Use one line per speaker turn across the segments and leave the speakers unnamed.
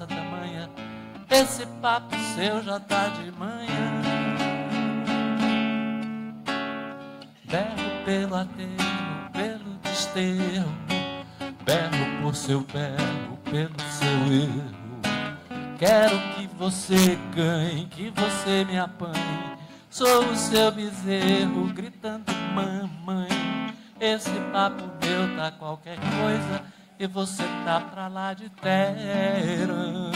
dessa tamanha, esse papo seu já tá de manhã. Berro pelo aterro, pelo desterro, berro por seu berro, pelo seu erro. Quero que você ganhe, que você me apanhe. Sou o seu bezerro gritando mamãe. Esse papo meu tá qualquer coisa e você tá pra lá de terra.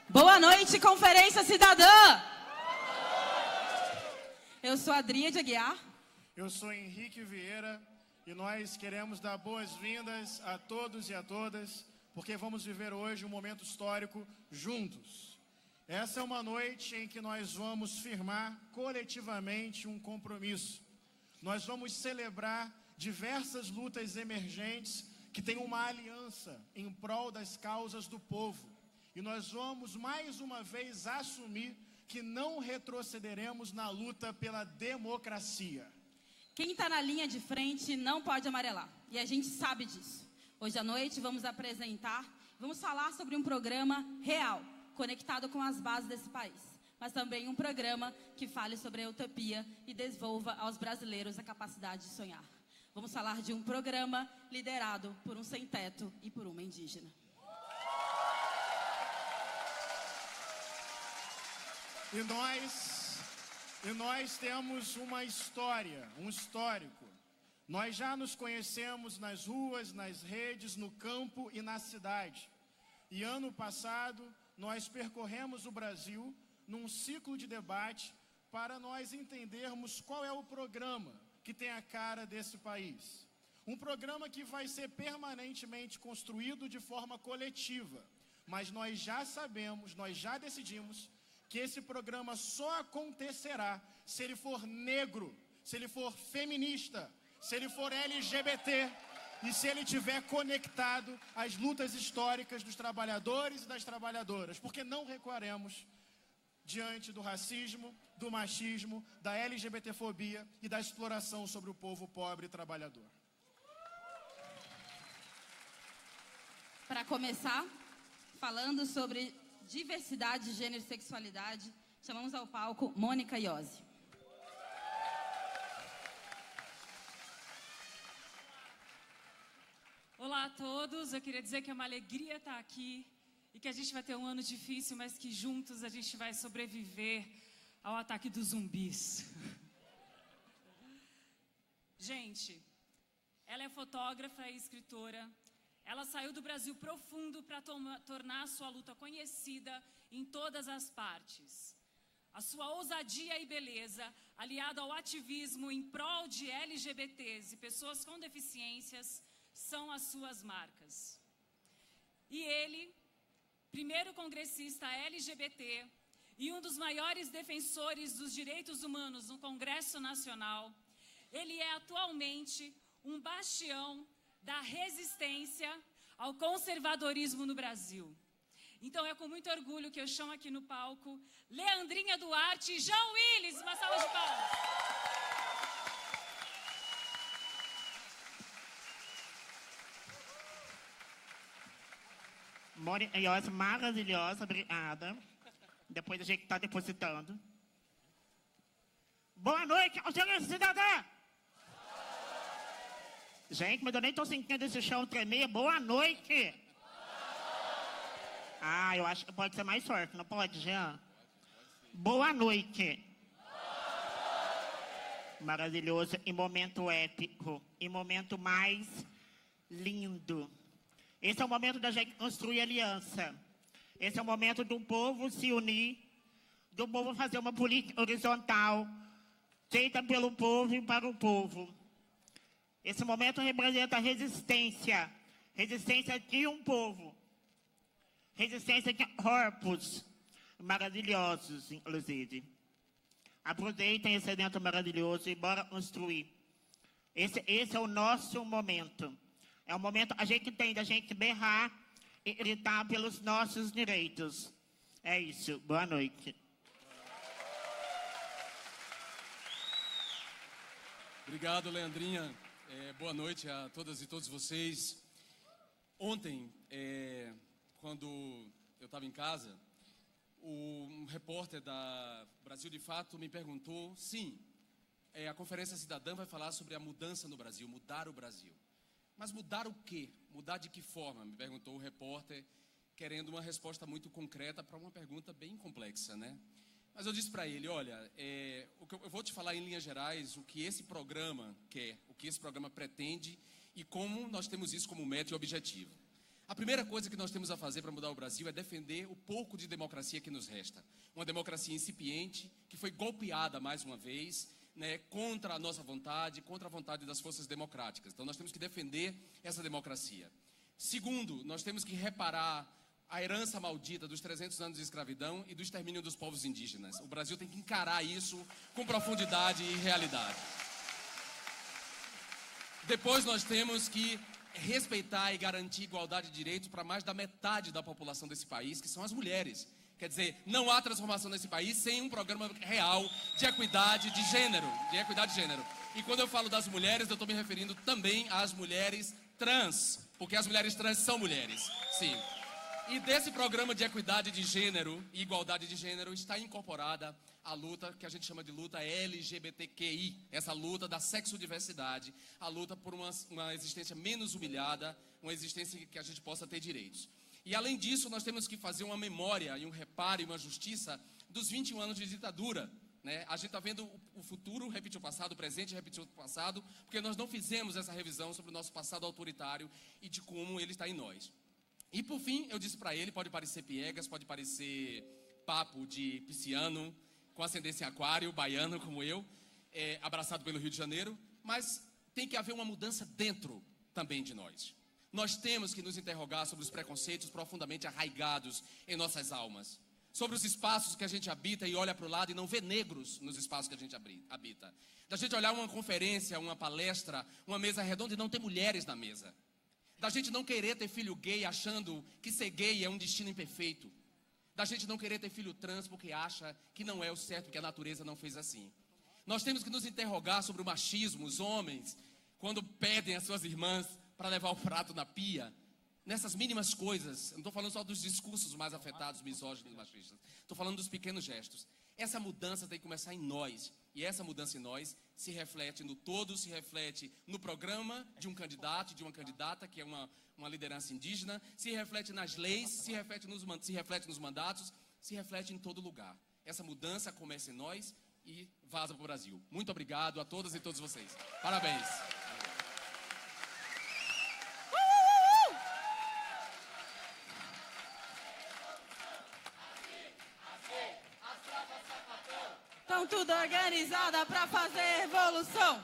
Boa noite, Conferência Cidadã! Eu sou Adriane Aguiar.
Eu sou Henrique Vieira e nós queremos dar boas-vindas a todos e a todas, porque vamos viver hoje um momento histórico juntos. Essa é uma noite em que nós vamos firmar coletivamente um compromisso. Nós vamos celebrar diversas lutas emergentes que têm uma aliança em prol das causas do povo. E nós vamos mais uma vez assumir que não retrocederemos na luta pela democracia.
Quem está na linha de frente não pode amarelar. E a gente sabe disso. Hoje à noite vamos falar sobre um programa real, conectado com as bases desse país. Mas também um programa que fale sobre a utopia e devolva aos brasileiros a capacidade de sonhar. Vamos falar de um programa liderado por um sem-teto e por uma indígena.
E nós temos uma história, um histórico. Nós já nos conhecemos nas ruas, nas redes, no campo e na cidade. E ano passado, nós percorremos o Brasil num ciclo de debate para nós entendermos qual é o programa que tem a cara desse país. Um programa que vai ser permanentemente construído de forma coletiva. Mas nós já sabemos, nós já decidimos que esse programa só acontecerá se ele for negro, se ele for feminista, se ele for LGBT e se ele estiver conectado às lutas históricas dos trabalhadores e das trabalhadoras, porque não recuaremos diante do racismo, do machismo, da LGBTfobia e da exploração sobre o povo pobre e trabalhador.
Para começar, falando sobre diversidade, gênero e sexualidade, chamamos ao palco Mônica Iose.
Olá a todos, eu queria dizer que é uma alegria estar aqui e que a gente vai ter um ano difícil, mas que juntos a gente vai sobreviver ao ataque dos zumbis. Gente, ela é fotógrafa e escritora. Ela saiu do Brasil profundo para tornar a sua luta conhecida em todas as partes. A sua ousadia e beleza, aliada ao ativismo em prol de LGBTs e pessoas com deficiências, são as suas marcas. E ele, primeiro congressista LGBT e um dos maiores defensores dos direitos humanos no Congresso Nacional, ele é atualmente um bastião da resistência ao conservadorismo no Brasil. Então é com muito orgulho que eu chamo aqui no palco Leandrinha Duarte e João Willis. Uma salva de palmas.
Mônica, maravilhosa, obrigada. Depois a gente está depositando. Boa noite, Conferência Cidadã! Gente, mas eu nem estou sentindo esse chão tremer. Boa noite! Ah, eu acho que pode ser mais forte, não pode, Jean? Boa noite! Maravilhoso e momento épico. E momento mais lindo. Esse é o momento da gente construir aliança. Esse é o momento do povo se unir, do povo fazer uma política horizontal, feita pelo povo e para o povo. Esse momento representa resistência. Resistência de um povo. Resistência de corpos maravilhosos, inclusive. Aproveitem esse evento maravilhoso e bora construir. Esse é o nosso momento. É o momento, a gente tem da gente berrar e gritar pelos nossos direitos. É isso. Boa noite.
Obrigado, Leandrinha. Boa noite a todas e todos vocês. Ontem, quando eu estava em casa, um repórter da Brasil de Fato me perguntou, sim, a Conferência Cidadã vai falar sobre a mudança no Brasil, mudar o Brasil. Mas mudar o quê? Mudar de que forma? Me perguntou o repórter, querendo uma resposta muito concreta para uma pergunta bem complexa, né? Mas eu disse para ele, olha, eu vou te falar em linhas gerais o que esse programa quer, o que esse programa pretende e como nós temos isso como meta e objetivo. A primeira coisa que nós temos a fazer para mudar o Brasil é defender o pouco de democracia que nos resta. Uma democracia incipiente, que foi golpeada mais uma vez, né, contra a nossa vontade, contra a vontade das forças democráticas. Então nós temos que defender essa democracia. Segundo, nós temos que reparar a herança maldita dos 300 anos de escravidão e do extermínio dos povos indígenas. O Brasil tem que encarar isso com profundidade e realidade. Depois nós temos que respeitar e garantir igualdade de direitos para mais da metade da população desse país, que são as mulheres. Quer dizer, não há transformação nesse país sem um programa real de equidade de gênero. E quando eu falo das mulheres, eu estou me referindo também às mulheres trans, porque as mulheres trans são mulheres, sim. E desse programa de equidade de gênero e igualdade de gênero está incorporada a luta que a gente chama de luta LGBTQI, essa luta da sexodiversidade, a luta por uma existência menos humilhada, uma existência que a gente possa ter direitos. E além disso, nós temos que fazer uma memória e um reparo e uma justiça dos 21 anos de ditadura, né? A gente está vendo o futuro repetir o passado, o presente repetir o passado, porque nós não fizemos essa revisão sobre o nosso passado autoritário e de como ele está em nós. E por fim, eu disse para ele, pode parecer piegas, pode parecer papo de pisciano, com ascendência em aquário, baiano como eu, abraçado pelo Rio de Janeiro, mas tem que haver uma mudança dentro também de nós. Nós temos que nos interrogar sobre os preconceitos profundamente arraigados em nossas almas, sobre os espaços que a gente habita e olha para o lado e não vê negros nos espaços que a gente habita. Da gente olhar uma conferência, uma palestra, uma mesa redonda e não ter mulheres na mesa. Da gente não querer ter filho gay achando que ser gay é um destino imperfeito. Da gente não querer ter filho trans porque acha que não é o certo, que a natureza não fez assim. Nós temos que nos interrogar sobre o machismo, os homens, quando pedem às suas irmãs para levar o prato na pia, nessas mínimas coisas. Eu não estou falando só dos discursos mais afetados, misóginos e machistas. Estou falando dos pequenos gestos. Essa mudança tem que começar em nós. E essa mudança em nós se reflete no todo, se reflete no programa de um candidato e de uma candidata, que é uma liderança indígena, se reflete nas leis, se reflete nos mandatos, se reflete em todo lugar. Essa mudança começa em nós e vaza para o Brasil. Muito obrigado a todas e todos vocês. Parabéns.
Estão tudo organizada para fazer revolução.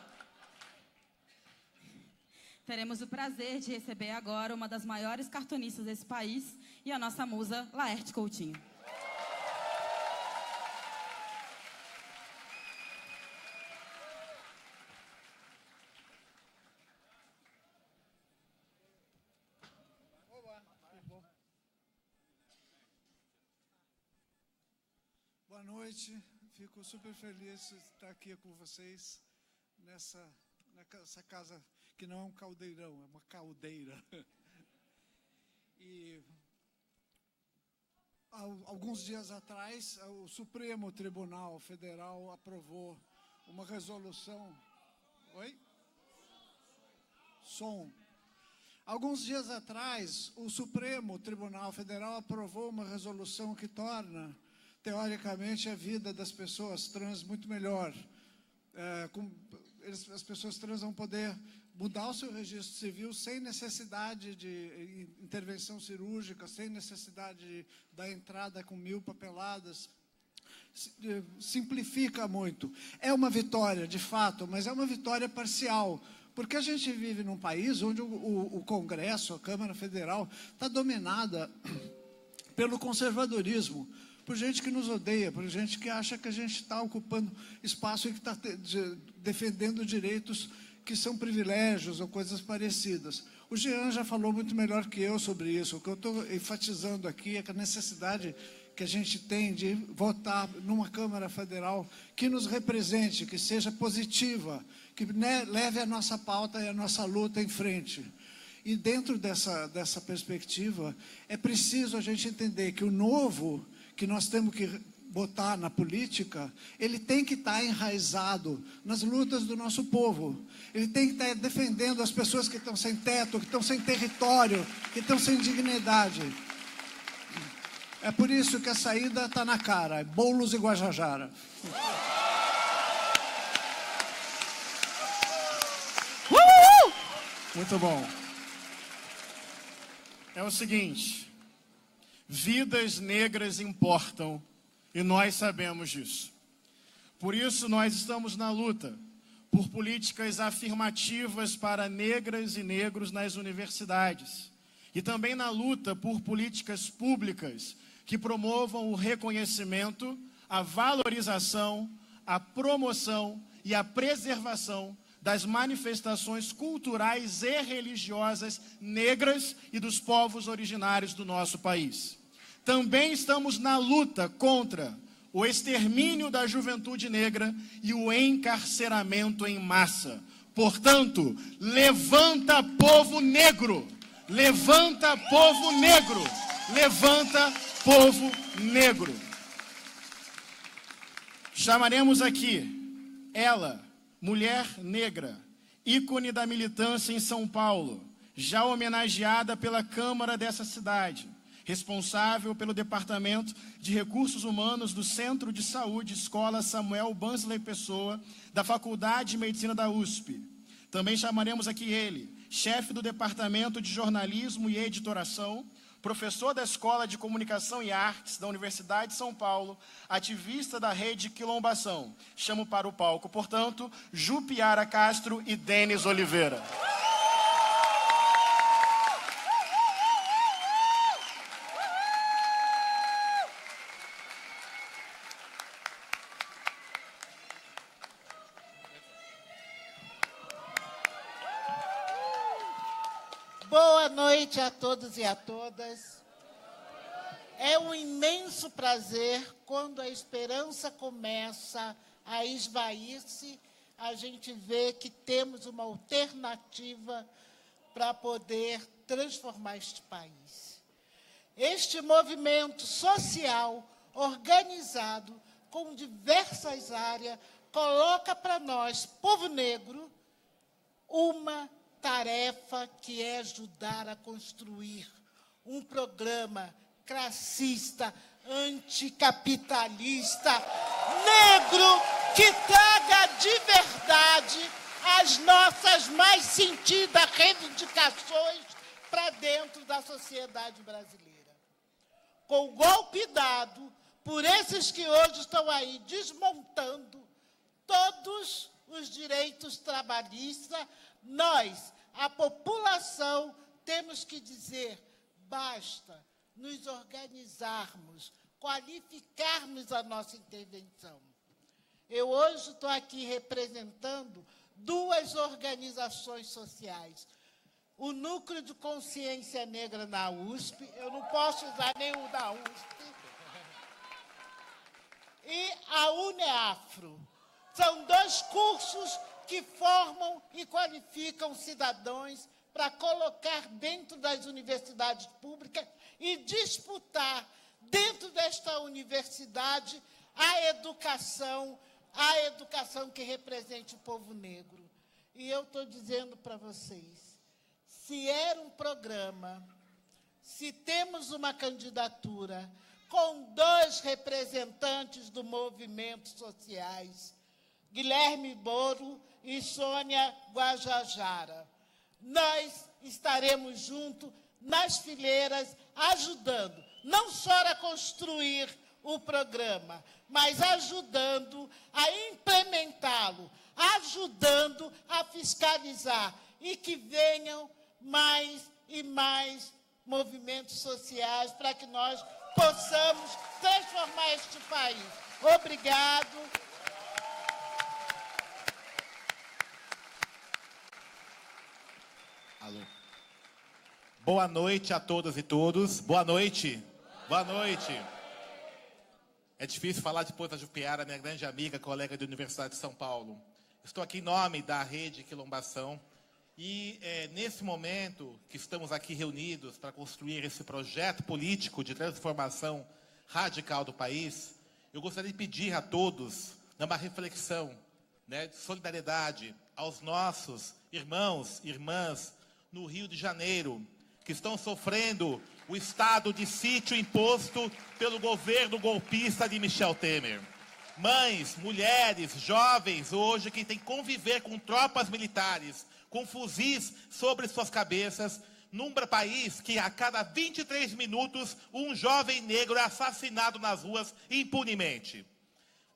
Teremos o prazer de receber agora uma das maiores cartunistas desse país e a nossa musa, Laerte Coutinho.
Boa noite, fico super feliz de estar aqui com vocês nessa casa que não é um caldeirão, é uma caldeira. E alguns dias atrás, o Supremo Tribunal Federal aprovou uma resolução... Oi? Som. Alguns dias atrás, o Supremo Tribunal Federal aprovou uma resolução que torna, teoricamente, a vida das pessoas trans muito melhor. As pessoas trans vão poder mudar o seu registro civil sem necessidade de intervenção cirúrgica, sem necessidade da entrada com 1000 papeladas. Simplifica muito. É uma vitória, de fato, mas é uma vitória parcial, porque a gente vive num país onde o Congresso, a Câmara Federal, está dominada pelo conservadorismo, por gente que nos odeia, por gente que acha que a gente está ocupando espaço e que está defendendo direitos que são privilégios ou coisas parecidas. O Jean já falou muito melhor que eu sobre isso. O que eu estou enfatizando aqui é que a necessidade que a gente tem de votar numa Câmara Federal que nos represente, que seja positiva, que leve a nossa pauta e a nossa luta em frente. E dentro dessa perspectiva, é preciso a gente entender que o novo que nós temos que botar na política, ele tem que estar enraizado nas lutas do nosso povo. Ele tem que estar defendendo as pessoas que estão sem teto, que estão sem território, que estão sem dignidade. É por isso que a saída está na cara, é Boulos e Guajajara.
Muito bom. É o seguinte, vidas negras importam e nós sabemos disso. Por isso nós estamos na luta por políticas afirmativas para negras e negros nas universidades e também na luta por políticas públicas que promovam o reconhecimento, a valorização, a promoção e a preservação das manifestações culturais e religiosas negras e dos povos originários do nosso país. Também estamos na luta contra o extermínio da juventude negra e o encarceramento em massa. Portanto, levanta, povo negro! Levanta, povo negro! Levanta, povo negro! Chamaremos aqui ela, mulher negra, ícone da militância em São Paulo, já homenageada pela Câmara dessa cidade, responsável pelo Departamento de Recursos Humanos do Centro de Saúde Escola Samuel Bansley Pessoa, da Faculdade de Medicina da USP. Também chamaremos aqui ele, chefe do Departamento de Jornalismo e Editoração, professor da Escola de Comunicação e Artes da Universidade de São Paulo, ativista da Rede Quilombação. Chamo para o palco, portanto, Jupiara Castro e Denis Oliveira.
Boa noite a todos e a todas. É um imenso prazer quando a esperança começa a esvair-se, a gente vê que temos uma alternativa para poder transformar este país. Este movimento social organizado com diversas áreas coloca para nós, povo negro, uma tarefa que é ajudar a construir um programa classista, anticapitalista, negro, que traga de verdade as nossas mais sentidas reivindicações para dentro da sociedade brasileira. Com o golpe dado por esses que hoje estão aí desmontando todos os direitos trabalhistas, nós, a população, temos que dizer, basta nos organizarmos, qualificarmos a nossa intervenção. Eu hoje estou aqui representando duas organizações sociais. O Núcleo de Consciência Negra na USP, eu não posso usar nenhum da USP, e a UNEAFRO. São dois cursos que formam e qualificam cidadãos para colocar dentro das universidades públicas e disputar dentro desta universidade a educação que represente o povo negro. E eu estou dizendo para vocês, se era um programa, se temos uma candidatura com dois representantes do movimento sociais, Guilherme Boro e Sônia Guajajara, nós estaremos juntos nas fileiras, ajudando, não só a construir o programa, mas ajudando a implementá-lo, ajudando a fiscalizar e que venham mais e mais movimentos sociais para que nós possamos transformar este país. Obrigado.
Alô. Boa noite a todas e todos. Boa noite. Boa noite. É difícil falar depois da Jupiara, minha grande amiga, colega da Universidade de São Paulo. Estou aqui em nome da Rede Quilombação e nesse momento que estamos aqui reunidos para construir esse projeto político de transformação radical do país, eu gostaria de pedir a todos, numa reflexão, de solidariedade aos nossos irmãos e irmãs no Rio de Janeiro, que estão sofrendo o estado de sítio imposto pelo governo golpista de Michel Temer. Mães, mulheres, jovens, hoje, que têm que conviver com tropas militares, com fuzis sobre suas cabeças, num país que a cada 23 minutos um jovem negro é assassinado nas ruas impunemente.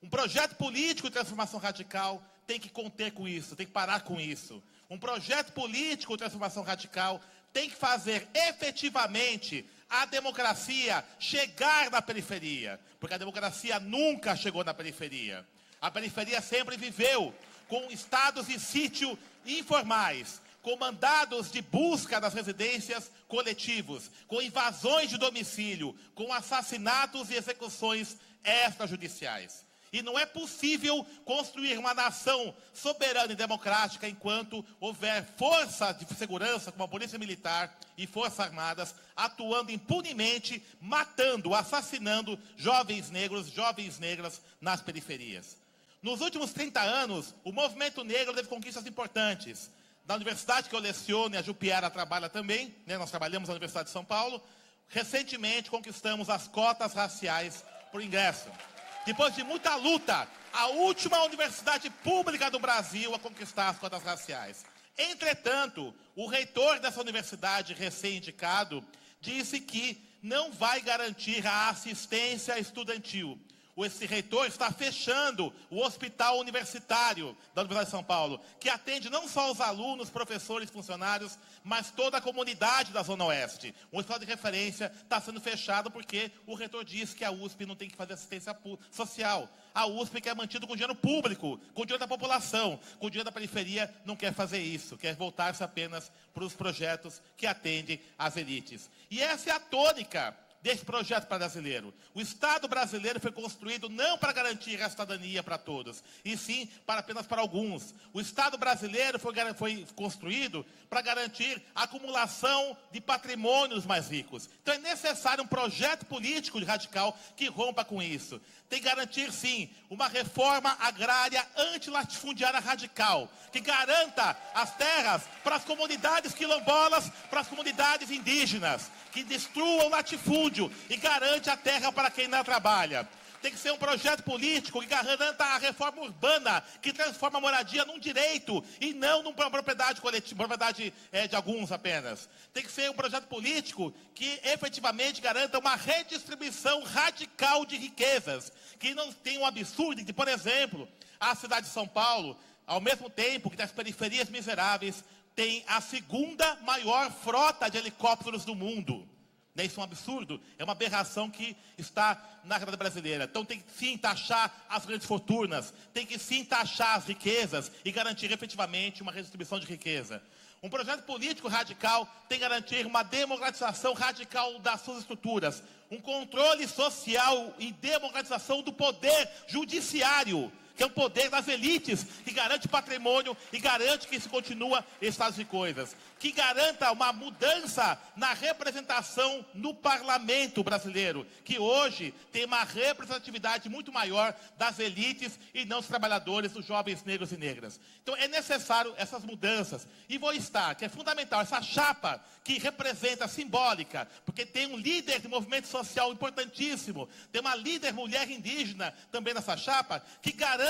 Um projeto político de transformação radical tem que conter com isso, tem que parar com isso. Um projeto político de transformação radical tem que fazer efetivamente a democracia chegar na periferia, porque a democracia nunca chegou na periferia. A periferia sempre viveu com estados de sítio informais, com mandados de busca das residências coletivos, com invasões de domicílio, com assassinatos e execuções extrajudiciais. E não é possível construir uma nação soberana e democrática enquanto houver força de segurança, como a Polícia Militar e Forças Armadas, atuando impunemente, matando, assassinando jovens negros, jovens negras nas periferias. Nos últimos 30 anos, o movimento negro teve conquistas importantes. Na universidade que eu leciono, e a Jupiara trabalha também, nós trabalhamos na Universidade de São Paulo, recentemente conquistamos as cotas raciais por ingresso. Depois de muita luta, a última universidade pública do Brasil a conquistar as cotas raciais. Entretanto, o reitor dessa universidade recém-indicado disse que não vai garantir a assistência estudantil. Esse reitor está fechando o hospital universitário da Universidade de São Paulo, que atende não só os alunos, professores, funcionários, mas toda a comunidade da Zona Oeste. Um hospital de referência está sendo fechado porque o reitor disse que a USP não tem que fazer assistência social. A USP quer mantido com dinheiro público, com dinheiro da população, com dinheiro da periferia, não quer fazer isso, quer voltar-se apenas para os projetos que atendem às elites. E essa é a tônica desse projeto brasileiro. O Estado brasileiro foi construído não para garantir a cidadania para todos, e sim apenas para alguns. O Estado brasileiro foi construído para garantir a acumulação de patrimônios mais ricos. Então é necessário um projeto político radical que rompa com isso. Tem que garantir, sim, uma reforma agrária antilatifundiária radical, que garanta as terras para as comunidades quilombolas, para as comunidades indígenas, que destrua o latifúndio e garante a terra para quem não trabalha. Tem que ser um projeto político que garanta a reforma urbana, que transforma a moradia num direito e não numa propriedade coletiva, propriedade de alguns apenas. Tem que ser um projeto político que efetivamente garanta uma redistribuição radical de riquezas, que não tem um absurdo de, por exemplo, a cidade de São Paulo, ao mesmo tempo que nas periferias miseráveis, tem a segunda maior frota de helicópteros do mundo. Isso é um absurdo, é uma aberração que está na realidade brasileira. Então tem que sim taxar as grandes fortunas, tem que sim taxar as riquezas e garantir efetivamente uma redistribuição de riqueza. Um projeto político radical tem que garantir uma democratização radical das suas estruturas, um controle social e democratização do poder judiciário, que é o poder das elites, que garante patrimônio e garante que se continua estado de coisas. Que garanta uma mudança na representação no parlamento brasileiro, que hoje tem uma representatividade muito maior das elites e não dos trabalhadores, dos jovens negros e negras. Então é necessário essas mudanças. E vou estar, que é fundamental, essa chapa que representa, simbólica, porque tem um líder de movimento social importantíssimo, tem uma líder mulher indígena também nessa chapa, que garanta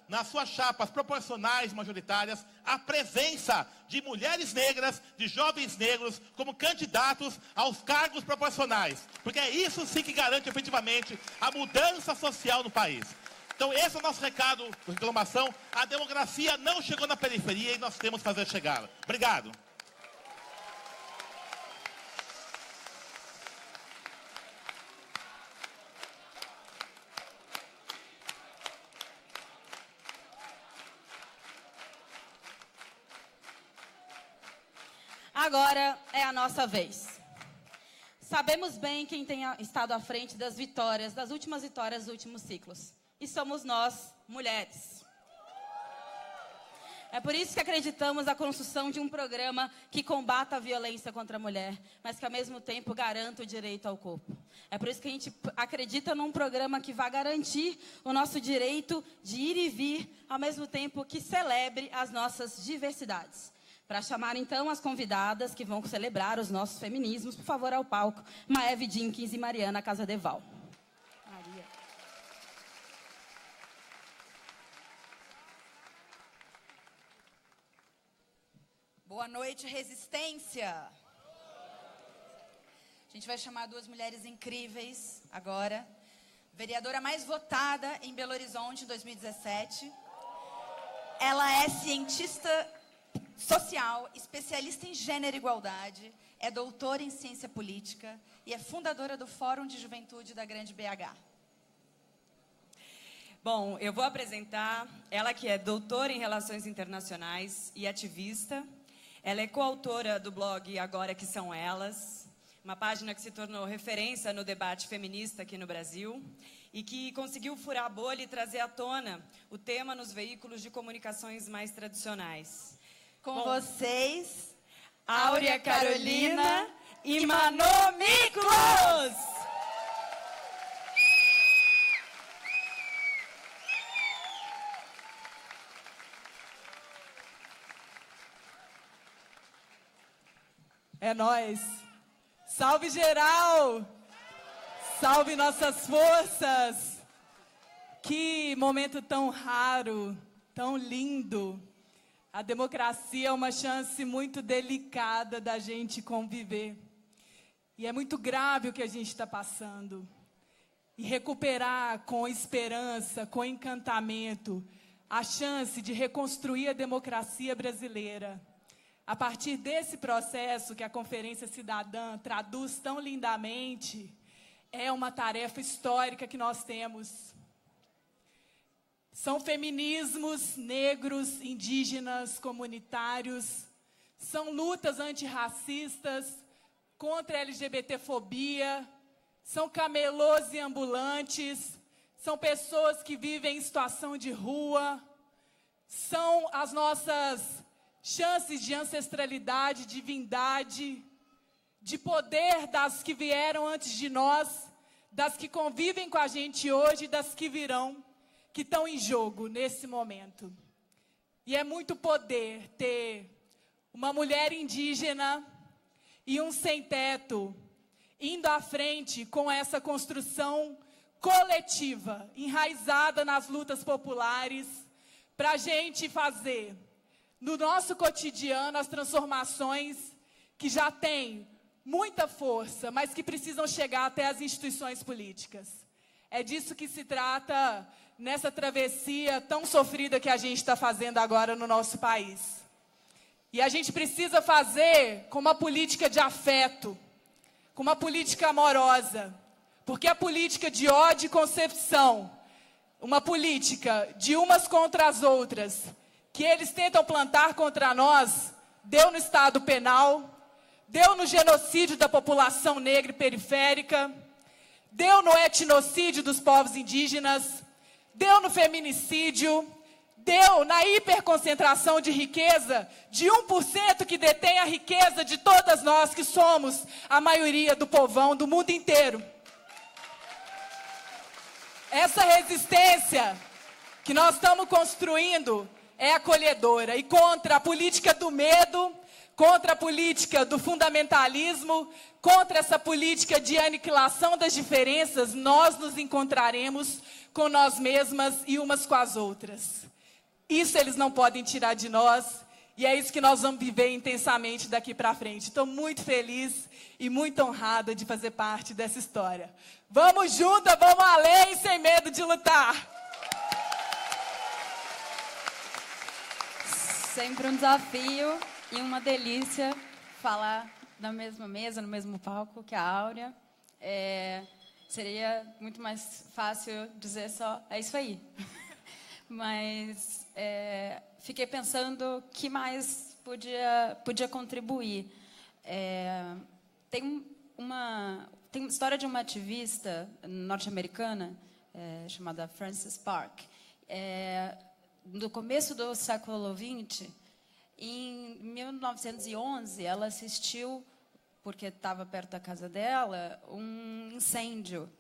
nas suas chapas proporcionais majoritárias a presença de mulheres negras, de jovens negros como candidatos aos cargos proporcionais, porque é isso sim que garante efetivamente a mudança social no país. Então esse é o nosso recado de reclamação. A democracia não chegou na periferia e nós temos que fazer chegá-la. Obrigado.
Agora é a nossa vez. Sabemos bem quem tem estado à frente das vitórias, das últimas vitórias dos últimos ciclos. E somos nós, mulheres. É por isso que acreditamos na construção de um programa que combata a violência contra a mulher, mas que ao mesmo tempo garanta o direito ao corpo. É por isso que a gente acredita num programa que vai garantir o nosso direito de ir e vir, ao mesmo tempo que celebre as nossas diversidades. Para chamar, então, as convidadas que vão celebrar os nossos feminismos, por favor, ao palco, Maeve Jenkins e Mariana Casadeval. Maria.
Boa noite, resistência. A gente vai chamar duas mulheres incríveis agora. Vereadora mais votada em Belo Horizonte em 2017. Ela é cientista social, especialista em gênero e igualdade, é doutora em ciência política e é fundadora do Fórum de Juventude da Grande BH.
Bom, eu vou apresentar ela que é doutora em Relações Internacionais e ativista. Ela é coautora do blog Agora Que São Elas, uma página que se tornou referência no debate feminista aqui no Brasil e que conseguiu furar a bolha e trazer à tona o tema nos veículos de comunicações mais tradicionais.
Com vocês,
Áurea Carolina e Manô Miklos!
É nóis! Salve geral! Salve nossas forças! Que momento tão raro, tão lindo! A democracia é uma chance muito delicada da gente conviver. E é muito grave o que a gente está passando. E recuperar com esperança, com encantamento, a chance de reconstruir a democracia brasileira. A partir desse processo que a Conferência Cidadã traduz tão lindamente, é uma tarefa histórica que nós temos. São feminismos negros, indígenas, comunitários. São lutas antirracistas, contra a LGBTfobia. São camelôs e ambulantes. São pessoas que vivem em situação de rua. São as nossas chances de ancestralidade, divindade, de poder das que vieram antes de nós, das que convivem com a gente hoje e das que virão, que estão em jogo nesse momento. E é muito poder ter uma mulher indígena e um sem-teto indo à frente com essa construção coletiva, enraizada nas lutas populares, para a gente fazer no nosso cotidiano as transformações que já têm muita força, mas que precisam chegar até as instituições políticas. É disso que se trata nessa travessia tão sofrida que a gente está fazendo agora no nosso país. E a gente precisa fazer com uma política de afeto, com uma política amorosa, porque a política de ódio e concepção, uma política de umas contra as outras, que eles tentam plantar contra nós, deu no Estado Penal, deu no genocídio da população negra e periférica, deu no etnocídio dos povos indígenas, deu no feminicídio, deu na hiperconcentração de riqueza de 1% que detém a riqueza de todas nós que somos a maioria do povão do mundo inteiro. Essa resistência que nós estamos construindo é acolhedora e contra a política do medo, contra a política do fundamentalismo, contra essa política de aniquilação das diferenças, nós nos encontraremos com nós mesmas e umas com as outras. Isso eles não podem tirar de nós e é isso que nós vamos viver intensamente daqui para frente. Estou muito feliz e muito honrada de fazer parte dessa história. Vamos juntas, vamos além, sem medo de lutar.
Sempre um desafio e uma delícia falar na mesma mesa, no mesmo palco que a Áurea. Seria muito mais fácil dizer só, é isso aí. Mas fiquei pensando o que mais podia contribuir. Tem uma história de uma ativista norte-americana chamada Frances Park. No começo do século XX, em 1911, ela assistiu, porque estava perto da casa dela, um incêndio.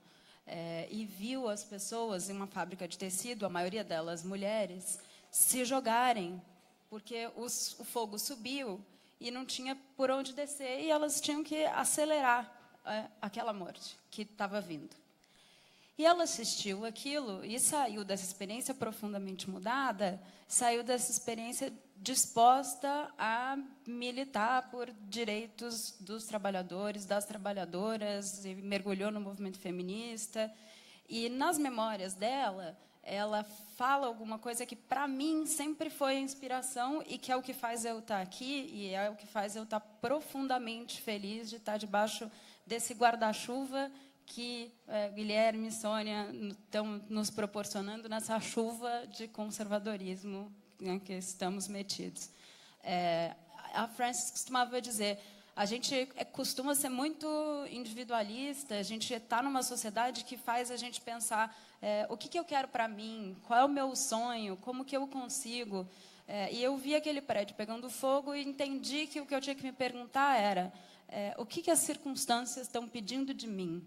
E viu as pessoas em uma fábrica de tecido, a maioria delas mulheres, se jogarem, porque o fogo subiu e não tinha por onde descer, e elas tinham que acelerar aquela morte que estava vindo. E ela assistiu aquilo e saiu dessa experiência profundamente mudada, saiu dessa experiência disposta a militar por direitos dos trabalhadores, das trabalhadoras, e mergulhou no movimento feminista. E nas memórias dela, ela fala alguma coisa que, para mim, sempre foi inspiração e que é o que faz eu estar aqui e é o que faz eu estar profundamente feliz de estar debaixo desse guarda-chuva que Guilherme e Sônia estão nos proporcionando nessa chuva de conservadorismo, né, que estamos metidos. A Frances costumava dizer, a gente costuma ser muito individualista, a gente está numa sociedade que faz a gente pensar o que eu quero para mim, qual é o meu sonho, como que eu consigo. E eu vi aquele prédio pegando fogo e entendi que o que eu tinha que me perguntar era o que as circunstâncias estão pedindo de mim?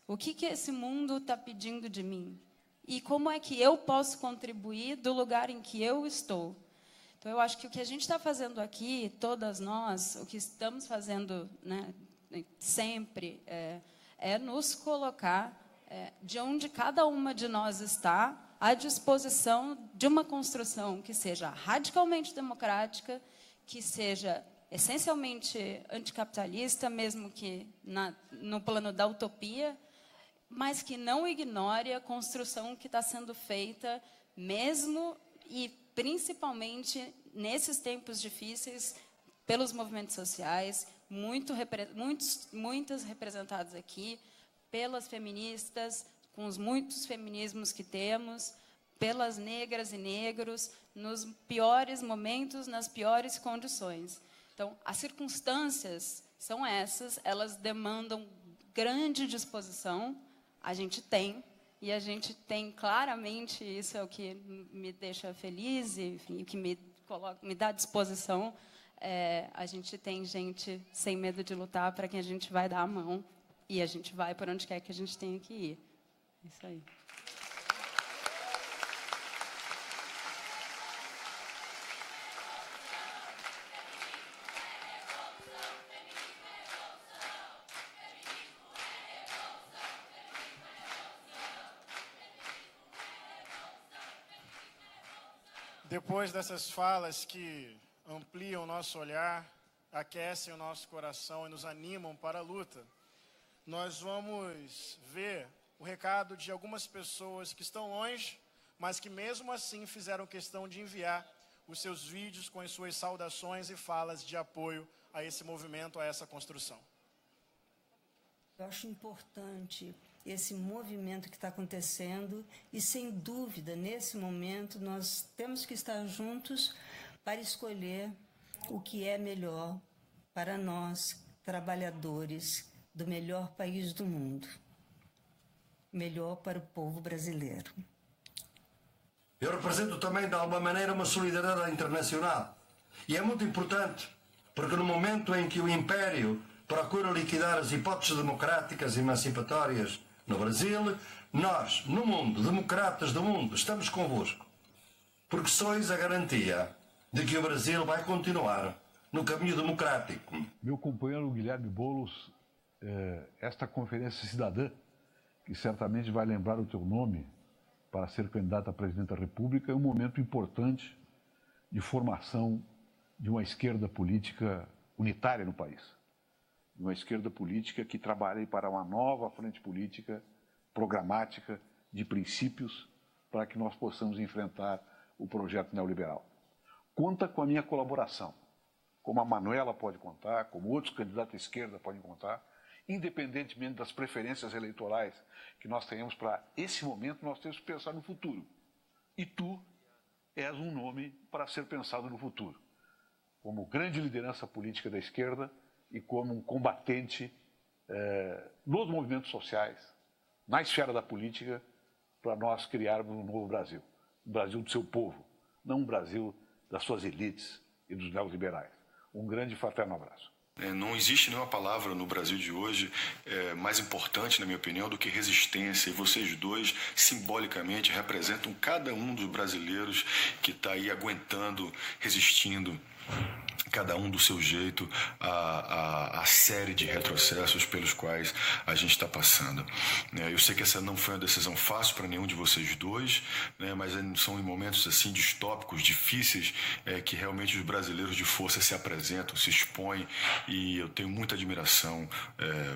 O que esse mundo está pedindo de mim? E como é que eu posso contribuir do lugar em que eu estou? Então, eu acho que o que a gente está fazendo aqui, todas nós, o que estamos fazendo, né, sempre, é nos colocar de onde cada uma de nós está, à disposição de uma construção que seja radicalmente democrática, que seja essencialmente anticapitalista, mesmo que no plano da utopia, mas que não ignore a construção que está sendo feita, mesmo e principalmente nesses tempos difíceis, pelos movimentos sociais, muitos representados aqui, pelas feministas, com os muitos feminismos que temos, pelas negras e negros, nos piores momentos, nas piores condições. Então, as circunstâncias são essas, elas demandam grande disposição, a gente tem, e a gente tem claramente, isso é o que me deixa feliz e enfim, o que me dá disposição, a gente tem gente sem medo de lutar para quem a gente vai dar a mão e a gente vai por onde quer que a gente tenha que ir. Isso aí.
Depois dessas falas que ampliam o nosso olhar, aquecem o nosso coração e nos animam para a luta, nós vamos ver o recado de algumas pessoas que estão longe, mas que mesmo assim fizeram questão de enviar os seus vídeos com as suas saudações e falas de apoio a esse movimento, a essa construção.
Eu acho importante esse movimento que está acontecendo e, sem dúvida, nesse momento, nós temos que estar juntos para escolher o que é melhor para nós, trabalhadores do melhor país do mundo, melhor para o povo brasileiro.
Eu represento também, de alguma maneira, uma solidariedade internacional. E é muito importante, porque no momento em que o Império procura liquidar as hipóteses democráticas e emancipatórias no Brasil, nós, no mundo, democratas do mundo, estamos convosco. Porque sois a garantia de que o Brasil vai continuar no caminho democrático.
Meu companheiro Guilherme Boulos, esta conferência cidadã, que certamente vai lembrar o teu nome para ser candidato a presidente da República, é um momento importante de formação de uma esquerda política unitária no país. Uma esquerda política que trabalhe para uma nova frente política programática de princípios para que nós possamos enfrentar o projeto neoliberal. Conta com a minha colaboração, como a Manuela pode contar, como outros candidatos à esquerda podem contar, independentemente das preferências eleitorais que nós tenhamos para esse momento, nós temos que pensar no futuro. E tu és um nome para ser pensado no futuro. Como grande liderança política da esquerda, e como um combatente nos movimentos sociais, na esfera da política, para nós criarmos um novo Brasil. Um Brasil do seu povo, não um Brasil das suas elites e dos neoliberais. Um grande e fraterno abraço.
Não existe nenhuma palavra no Brasil de hoje mais importante, na minha opinião, do que resistência. E vocês dois, simbolicamente, representam cada um dos brasileiros que está aí aguentando, resistindo, cada um do seu jeito, a série de retrocessos pelos quais a gente está passando. Eu sei que essa não foi uma decisão fácil para nenhum de vocês dois, mas são em momentos assim distópicos, difíceis, que realmente os brasileiros de força se apresentam, se expõem, e eu tenho muita admiração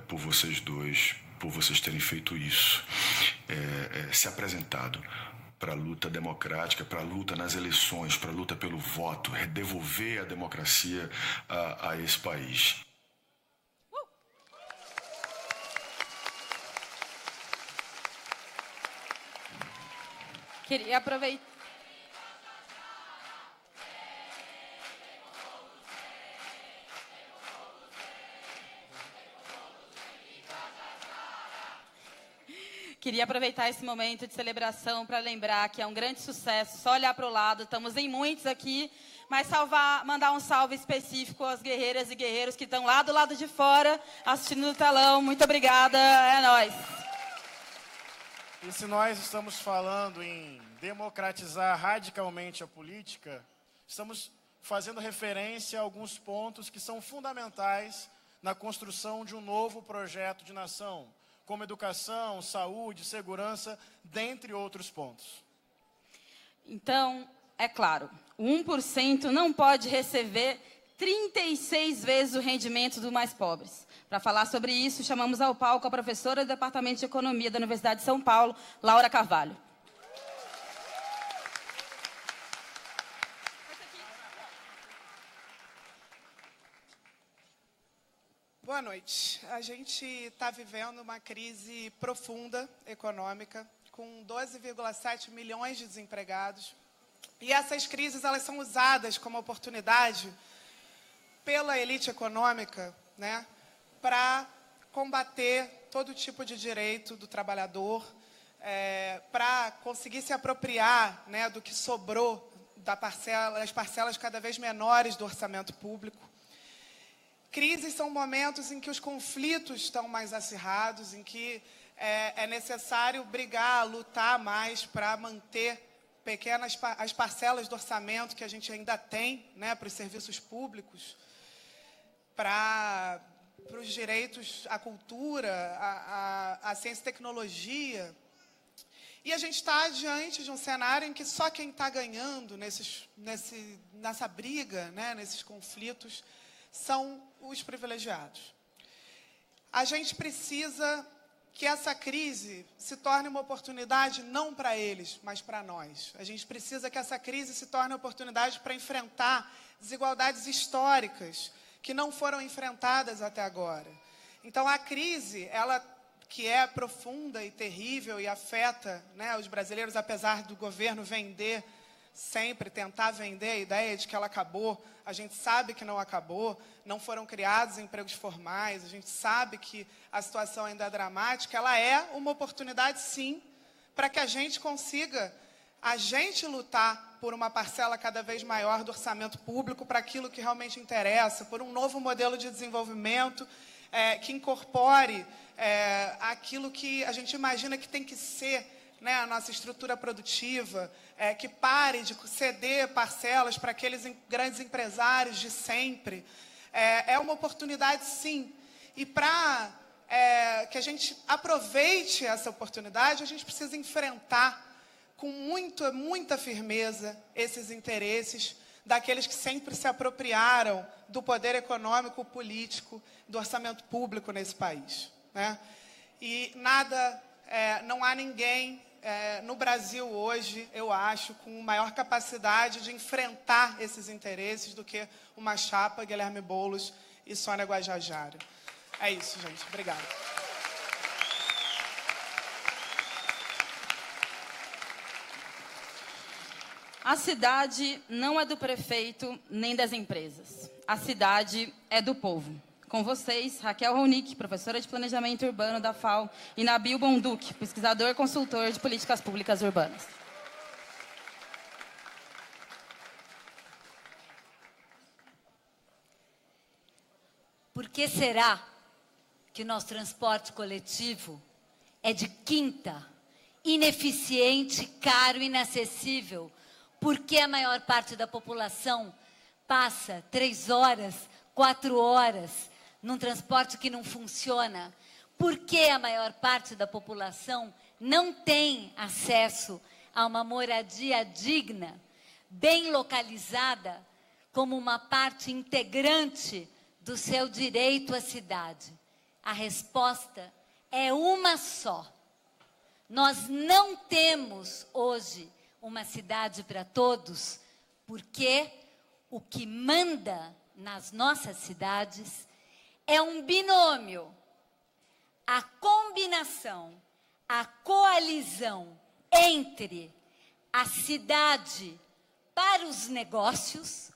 por vocês dois, por vocês terem feito isso, se apresentado para a luta democrática, para a luta nas eleições, para a luta pelo voto, devolver a democracia a esse país.
Queria aproveitar. Queria aproveitar esse momento de celebração para lembrar que é um grande sucesso. Só olhar para o lado, estamos em muitos aqui, mas mandar um salve específico às guerreiras e guerreiros que estão lá do lado de fora, assistindo no telão. Muito obrigada, é nóis.
E se nós estamos falando em democratizar radicalmente a política, estamos fazendo referência a alguns pontos que são fundamentais na construção de um novo projeto de nação, como educação, saúde, segurança, dentre outros pontos.
Então, é claro, o 1% não pode receber 36 vezes o rendimento dos mais pobres. Para falar sobre isso, chamamos ao palco a professora do Departamento de Economia da Universidade de São Paulo, Laura Carvalho.
Boa noite. A gente está vivendo uma crise profunda econômica, com 12,7 milhões de desempregados. E essas crises elas são usadas como oportunidade pela elite econômica, para combater todo tipo de direito do trabalhador, para conseguir se apropriar do que sobrou das parcelas cada vez menores do orçamento público. Crises são momentos em que os conflitos estão mais acirrados, em que é necessário brigar, lutar mais para manter as parcelas do orçamento que a gente ainda tem, para os serviços públicos, para os direitos à cultura, à ciência e tecnologia. E a gente está diante de um cenário em que só quem está ganhando nessa briga, nesses conflitos, são os privilegiados. A gente precisa que essa crise se torne uma oportunidade não para eles, mas para nós. A gente precisa que essa crise se torne uma oportunidade para enfrentar desigualdades históricas que não foram enfrentadas até agora. Então, a crise, ela que é profunda e terrível e afeta os brasileiros, apesar do governo sempre tentar vender a ideia de que ela acabou, a gente sabe que não acabou, não foram criados empregos formais, a gente sabe que a situação ainda é dramática, ela é uma oportunidade, sim, para que a gente consiga, lutar por uma parcela cada vez maior do orçamento público, para aquilo que realmente interessa, por um novo modelo de desenvolvimento que incorpore aquilo que a gente imagina que tem que ser a nossa estrutura produtiva, que pare de ceder parcelas para aqueles grandes empresários de sempre. É uma oportunidade, sim. E para que a gente aproveite essa oportunidade, a gente precisa enfrentar com muita firmeza esses interesses daqueles que sempre se apropriaram do poder econômico, político, do orçamento público nesse país. E não há ninguém no Brasil hoje, eu acho, com maior capacidade de enfrentar esses interesses do que uma chapa, Guilherme Boulos e Sônia Guajajara. É isso, gente. Obrigada.
A cidade não é do prefeito nem das empresas. A cidade é do povo. Com vocês, Raquel Ronick, professora de Planejamento Urbano da FAO, e Nabil Bonduque, pesquisador e consultor de políticas públicas urbanas.
Por que será que o nosso transporte coletivo é de quinta, ineficiente, caro, inacessível? Por que a maior parte da população passa 3 horas, 4 horas num transporte que não funciona? Por que a maior parte da população não tem acesso a uma moradia digna, bem localizada, como uma parte integrante do seu direito à cidade? A resposta é uma só. Nós não temos hoje uma cidade para todos, porque o que manda nas nossas cidades é um binômio. A combinação, a coalizão entre a cidade para os negócios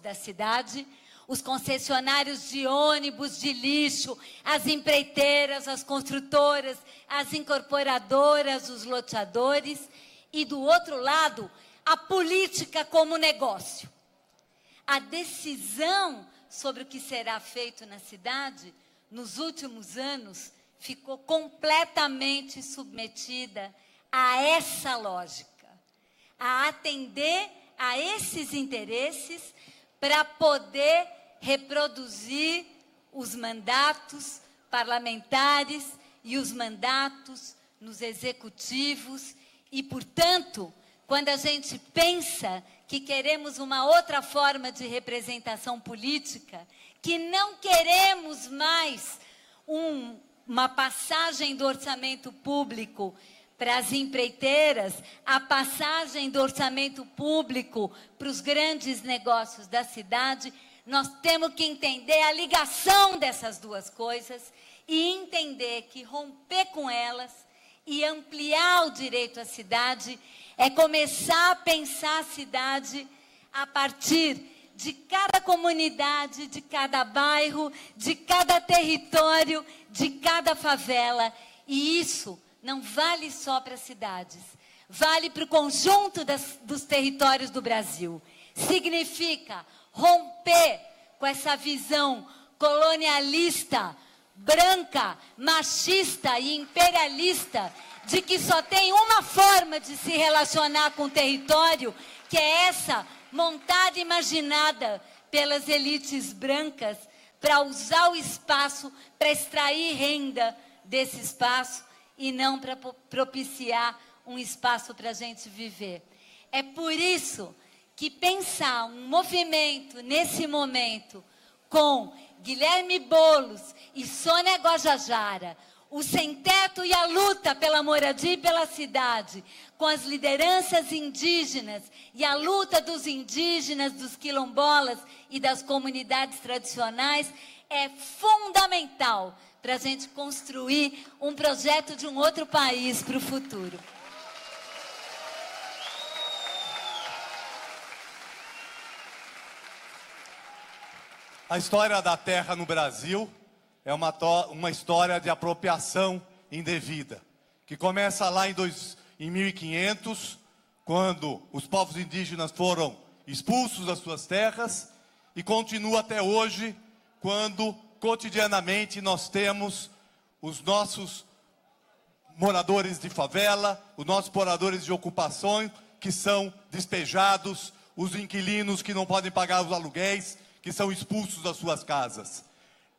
da cidade, os concessionários de ônibus, de lixo, as empreiteiras, as construtoras, as incorporadoras, os loteadores, e do outro lado, a política como negócio. A decisão sobre o que será feito na cidade, nos últimos anos, ficou completamente submetida a essa lógica, a atender a esses interesses para poder reproduzir os mandatos parlamentares e os mandatos nos executivos. E, portanto, quando a gente pensa que queremos uma outra forma de representação política, que não queremos mais uma passagem do orçamento público para as empreiteiras, a passagem do orçamento público para os grandes negócios da cidade, nós temos que entender a ligação dessas duas coisas e entender que romper com elas e ampliar o direito à cidade é começar a pensar a cidade a partir de cada comunidade, de cada bairro, de cada território, de cada favela. E isso não vale só para as cidades, vale para o conjunto dos territórios do Brasil. Significa romper com essa visão colonialista, branca, machista e imperialista de que só tem uma forma de se relacionar com o território, que é essa montada e imaginada pelas elites brancas para usar o espaço para extrair renda desse espaço e não para propiciar um espaço para a gente viver. É por isso que pensar um movimento nesse momento com Guilherme Boulos e Sônia Guajajara, o sem-teto e a luta pela moradia e pela cidade, com as lideranças indígenas e a luta dos indígenas, dos quilombolas e das comunidades tradicionais, é fundamental para a gente construir um projeto de um outro país para o futuro.
A história da terra no Brasil é uma história de apropriação indevida, que começa lá em 1500, quando os povos indígenas foram expulsos das suas terras, e continua até hoje, quando cotidianamente nós temos os nossos moradores de favela, os nossos moradores de ocupação que são despejados, os inquilinos que não podem pagar os aluguéis, que são expulsos das suas casas.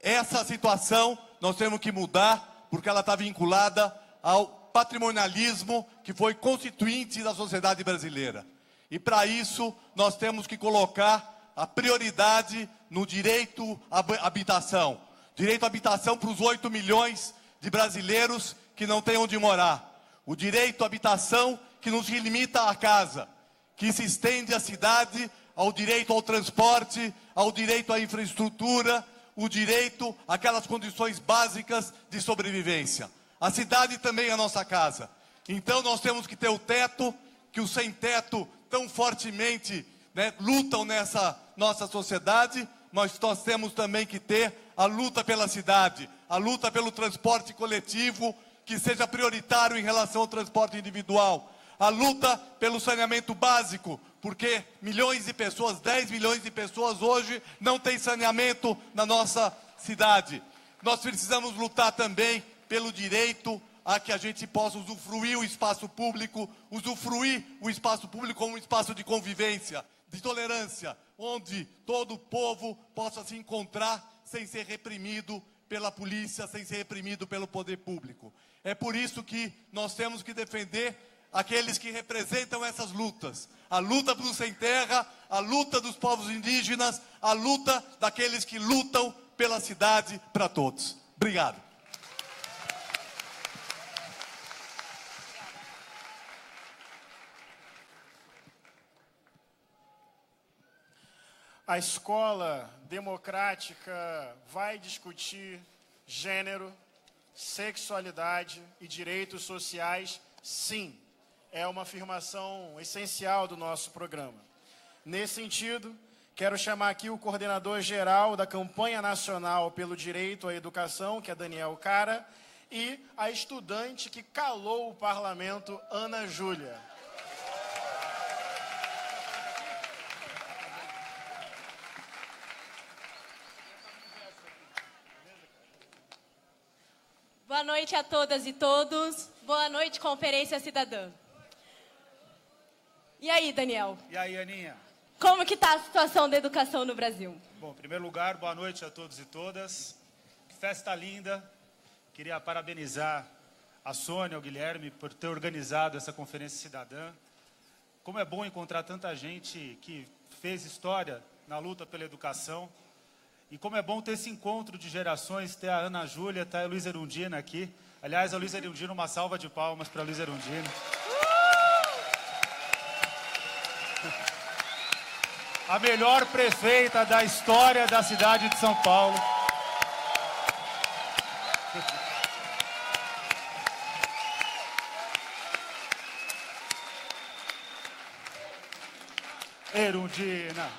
Essa situação nós temos que mudar, porque ela está vinculada ao patrimonialismo que foi constituinte da sociedade brasileira. E para isso nós temos que colocar a prioridade no direito à habitação. Direito à habitação para os 8 milhões de brasileiros que não têm onde morar. O direito à habitação que nos limita à casa, que se estende à cidade, ao direito ao transporte, ao direito à infraestrutura, o direito àquelas condições básicas de sobrevivência. A cidade também é a nossa casa. Então nós temos que ter o teto, que os sem-teto tão fortemente lutam nessa nossa sociedade, mas nós temos também que ter a luta pela cidade, a luta pelo transporte coletivo, que seja prioritário em relação ao transporte individual, a luta pelo saneamento básico, porque milhões de pessoas, 10 milhões de pessoas hoje não têm saneamento na nossa cidade. Nós precisamos lutar também pelo direito a que a gente possa usufruir o espaço público como um espaço de convivência, de tolerância, onde todo o povo possa se encontrar sem ser reprimido pela polícia, sem ser reprimido pelo poder público. É por isso que nós temos que defender aqueles que representam essas lutas. A luta dos sem terra, a luta dos povos indígenas, a luta daqueles que lutam pela cidade para todos. Obrigado.
A escola democrática vai discutir gênero, sexualidade e direitos sociais, sim. É uma afirmação essencial do nosso programa. Nesse sentido, quero chamar aqui o coordenador-geral da Campanha Nacional pelo Direito à Educação, que é Daniel Cara, e a estudante que calou o parlamento, Ana Júlia.
Boa noite a todas e todos. Boa noite, Conferência Cidadã. E aí, Daniel?
E aí, Aninha?
Como que está a situação da educação no Brasil?
Bom, em primeiro lugar, boa noite a todos e todas. Que festa linda. Queria parabenizar a Sônia e o Guilherme por ter organizado essa Conferência Cidadã. Como é bom encontrar tanta gente que fez história na luta pela educação. E como é bom ter esse encontro de gerações, ter a Ana Júlia, ter a Luísa Erundina aqui. Aliás, a Luísa Erundina, uma salva de palmas para a Luísa Erundina. A melhor prefeita da história da cidade de São Paulo. Erundina.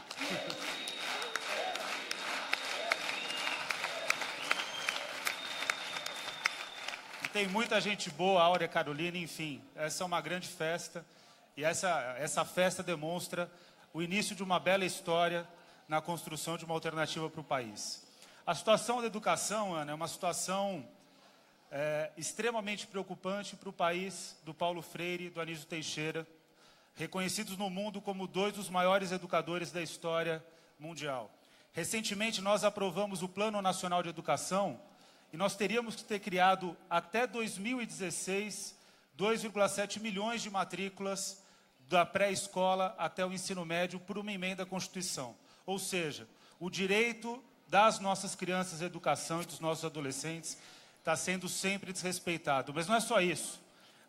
Tem muita gente boa, Áurea, Carolina, enfim. Essa é uma grande festa. E essa festa demonstra o início de uma bela história na construção de uma alternativa para o país. A situação da educação, Ana, é uma situação extremamente preocupante para o país do Paulo Freire e do Anísio Teixeira, reconhecidos no mundo como dois dos maiores educadores da história mundial. Recentemente, nós aprovamos o Plano Nacional de Educação e nós teríamos que ter criado, até 2016, 2,7 milhões de matrículas da pré-escola até o ensino médio por uma emenda à Constituição. Ou seja, o direito das nossas crianças à educação e dos nossos adolescentes está sendo sempre desrespeitado. Mas não é só isso.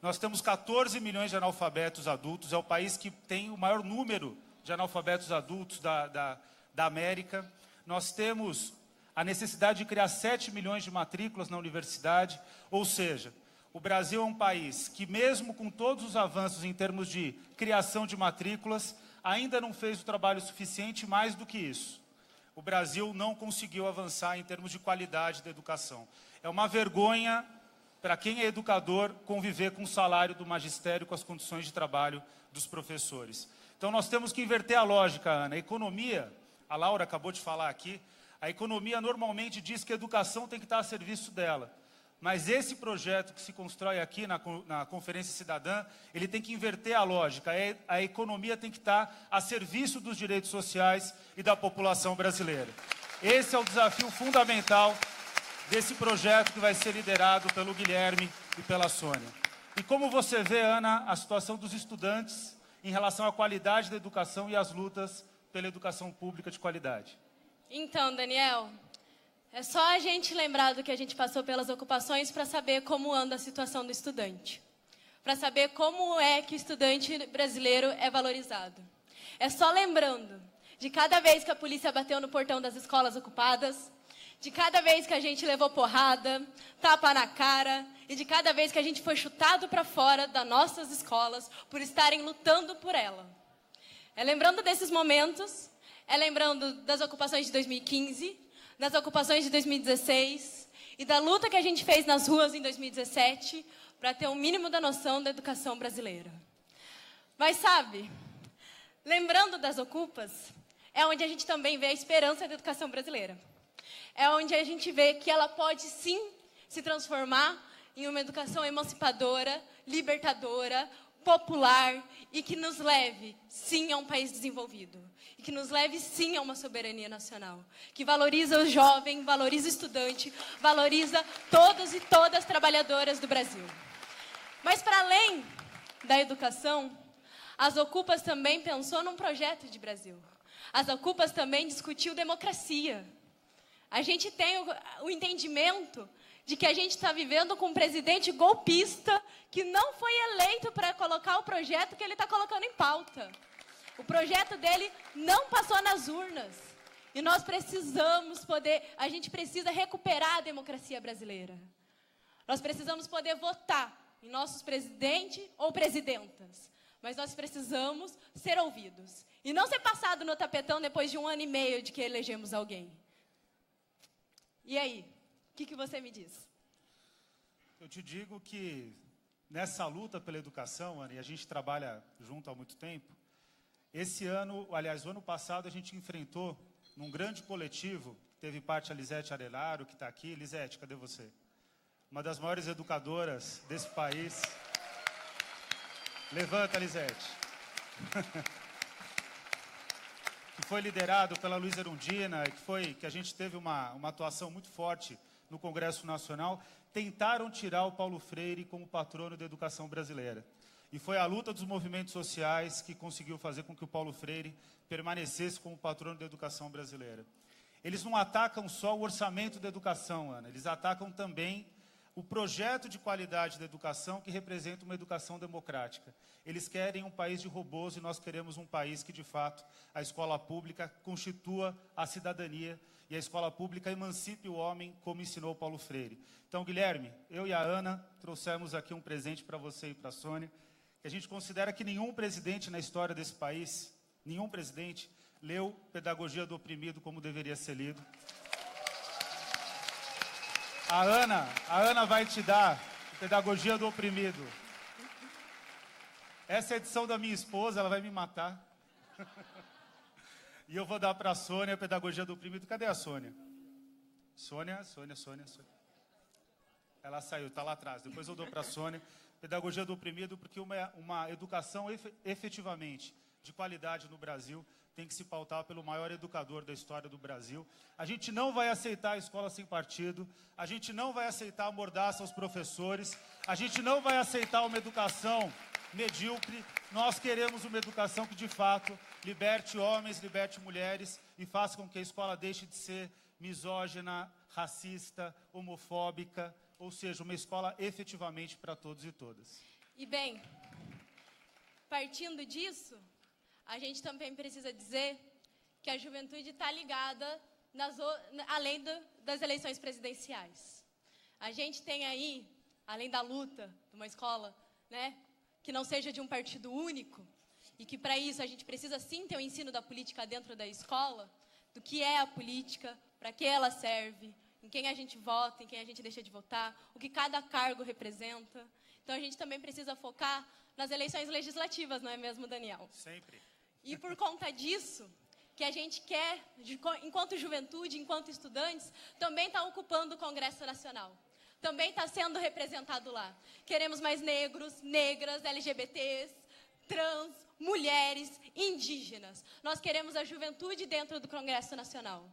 Nós temos 14 milhões de analfabetos adultos, é o país que tem o maior número de analfabetos adultos da América. Nós temos a necessidade de criar 7 milhões de matrículas na universidade, ou seja, o Brasil é um país que, mesmo com todos os avanços em termos de criação de matrículas, ainda não fez o trabalho suficiente. Mais do que isso, o Brasil não conseguiu avançar em termos de qualidade da educação. É uma vergonha para quem é educador conviver com o salário do magistério, com as condições de trabalho dos professores. Então nós temos que inverter a lógica, Ana. A economia, a Laura acabou de falar aqui, a economia normalmente diz que a educação tem que estar a serviço dela. Mas esse projeto que se constrói aqui na Conferência Cidadã, ele tem que inverter a lógica. A economia tem que estar a serviço dos direitos sociais e da população brasileira. Esse é o desafio fundamental desse projeto que vai ser liderado pelo Guilherme e pela Sônia. E como você vê, Ana, a situação dos estudantes em relação à qualidade da educação e as lutas pela educação pública de qualidade?
Então, Daniel, é só a gente lembrar do que a gente passou pelas ocupações para saber como anda a situação do estudante. Para saber como é que o estudante brasileiro é valorizado. É só lembrando de cada vez que a polícia bateu no portão das escolas ocupadas, de cada vez que a gente levou porrada, tapa na cara, e de cada vez que a gente foi chutado para fora das nossas escolas por estarem lutando por ela. É lembrando desses momentos, é lembrando das ocupações de 2015, das ocupações de 2016 e da luta que a gente fez nas ruas em 2017 para ter um mínimo da noção da educação brasileira. Mas sabe, lembrando das ocupas, é onde a gente também vê a esperança da educação brasileira. É onde a gente vê que ela pode sim se transformar em uma educação emancipadora, libertadora, popular e que nos leve, sim, a um país desenvolvido. E que nos leve, sim, a uma soberania nacional. Que valoriza o jovem, valoriza o estudante, valoriza todos e todas trabalhadoras do Brasil. Mas, para além da educação, as Ocupas também pensou num projeto de Brasil. As Ocupas também discutiu democracia. A gente tem o entendimento de que a gente está vivendo com um presidente golpista que não foi eleito para colocar o projeto que ele está colocando em pauta. O projeto dele não passou nas urnas. E nós precisamos a gente precisa recuperar a democracia brasileira. Nós precisamos poder votar em nossos presidentes ou presidentas. Mas nós precisamos ser ouvidos. E não ser passado no tapetão depois de 1 ano e meio de que elegemos alguém. E aí, o que você me diz?
Eu te digo que nessa luta pela educação, Ana, e a gente trabalha junto há muito tempo, esse ano, aliás, o ano passado, a gente enfrentou num grande coletivo, teve parte a Lisete Arelaro, que está aqui. Lisete, cadê você? Uma das maiores educadoras desse país. Levanta, Lisete. Que foi liderado pela Luísa Erundina, que a gente teve uma atuação muito forte no Congresso Nacional, tentaram tirar o Paulo Freire como patrono da educação brasileira. E foi a luta dos movimentos sociais que conseguiu fazer com que o Paulo Freire permanecesse como patrono da educação brasileira. Eles não atacam só o orçamento da educação, Ana, eles atacam também o projeto de qualidade da educação que representa uma educação democrática. Eles querem um país de robôs e nós queremos um país que, de fato, a escola pública constitua a cidadania e a escola pública emancipe o homem, como ensinou Paulo Freire. Então, Guilherme, eu e a Ana trouxemos aqui um presente para você e para a Sônia, que a gente considera que nenhum presidente na história desse país, nenhum presidente, leu Pedagogia do Oprimido como deveria ser lido. A Ana vai te dar Pedagogia do Oprimido. Essa é a edição da minha esposa, ela vai me matar. E eu vou dar para a Sônia a Pedagogia do Oprimido. Cadê a Sônia? Sônia. Ela saiu, está lá atrás. Depois eu dou para a Sônia. Pedagogia do Oprimido, porque uma educação efetivamente de qualidade no Brasil tem que se pautar pelo maior educador da história do Brasil. A gente não vai aceitar a escola sem partido, a gente não vai aceitar a mordaça aos professores, a gente não vai aceitar uma educação medíocre. Nós queremos uma educação que, de fato, liberte homens, liberte mulheres e faça com que a escola deixe de ser misógina, racista, homofóbica, ou seja, uma escola efetivamente para todos e todas.
E bem, partindo disso, a gente também precisa dizer que a juventude está ligada além das eleições presidenciais. A gente tem aí, além da luta de uma escola, né, que não seja de um partido único, e que para isso a gente precisa sim ter o ensino da política dentro da escola, do que é a política, para que ela serve, em quem a gente vota, em quem a gente deixa de votar, o que cada cargo representa. Então a gente também precisa focar nas eleições legislativas, não é mesmo, Daniel?
Sempre.
E por conta disso, que a gente quer, enquanto juventude, enquanto estudantes, também está ocupando o Congresso Nacional. Também está sendo representado lá. Queremos mais negros, negras, LGBTs, trans, mulheres, indígenas. Nós queremos a juventude dentro do Congresso Nacional.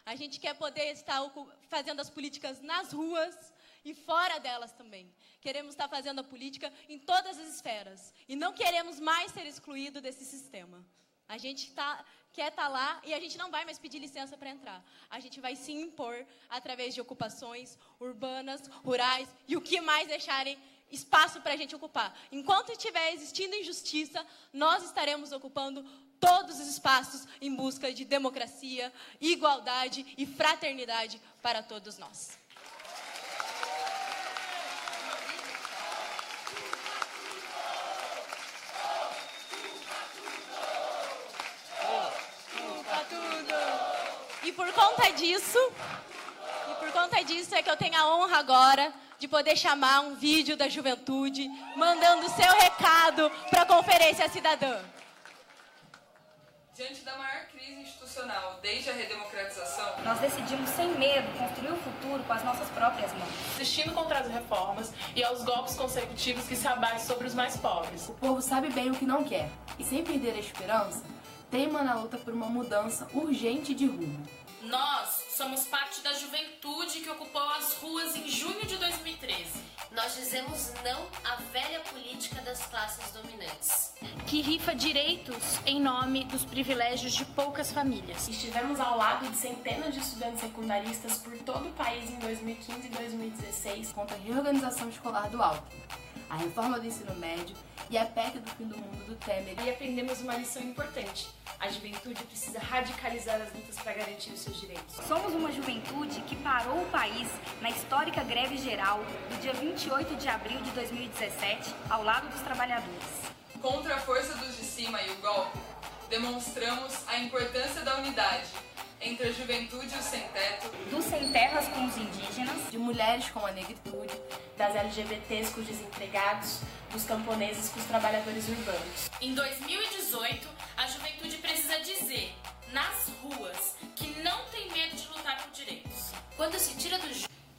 A gente quer poder estar fazendo as políticas nas ruas e fora delas também. Queremos estar fazendo a política em todas as esferas. E não queremos mais ser excluído desse sistema. A gente quer estar lá e a gente não vai mais pedir licença para entrar. A gente vai se impor através de ocupações urbanas, rurais e o que mais deixarem espaço para a gente ocupar. Enquanto estiver existindo injustiça, nós estaremos ocupando todos os espaços em busca de democracia, igualdade e fraternidade para todos nós. por conta disso é que eu tenho a honra agora de poder chamar um vídeo da juventude mandando seu recado para a Conferência Cidadã.
Diante da maior crise institucional desde a redemocratização,
nós decidimos sem medo construir o futuro com as nossas próprias mãos.
Resistindo contra as reformas e aos golpes consecutivos que se abatem sobre os mais pobres.
O povo sabe bem o que não quer e, sem perder a esperança, teima na luta por uma mudança urgente de rumo.
Nós somos parte da juventude que ocupou as ruas em junho de 2013.
Nós dizemos não à velha política das classes dominantes,
que rifa direitos em nome dos privilégios de poucas famílias.
Estivemos ao lado de centenas de estudantes secundaristas por todo o país em 2015 e 2016
contra a reorganização escolar do Alto, a reforma do ensino médio e a PEC do fim do mundo do Temer.
E aprendemos uma lição importante. A juventude precisa radicalizar as lutas para garantir os seus direitos.
Somos uma juventude que parou o país na histórica greve geral do dia 28 de abril de 2017, ao lado dos trabalhadores.
Contra a força dos de cima e o golpe, demonstramos a importância da unidade entre a juventude e o sem-teto,
dos sem-terras com os indígenas,
de mulheres com a negritude,
das LGBTs com os desempregados, dos camponeses com os trabalhadores urbanos.
Em 2018, a juventude precisa dizer, nas ruas, que não tem medo de lutar por direitos.
Quando se tira do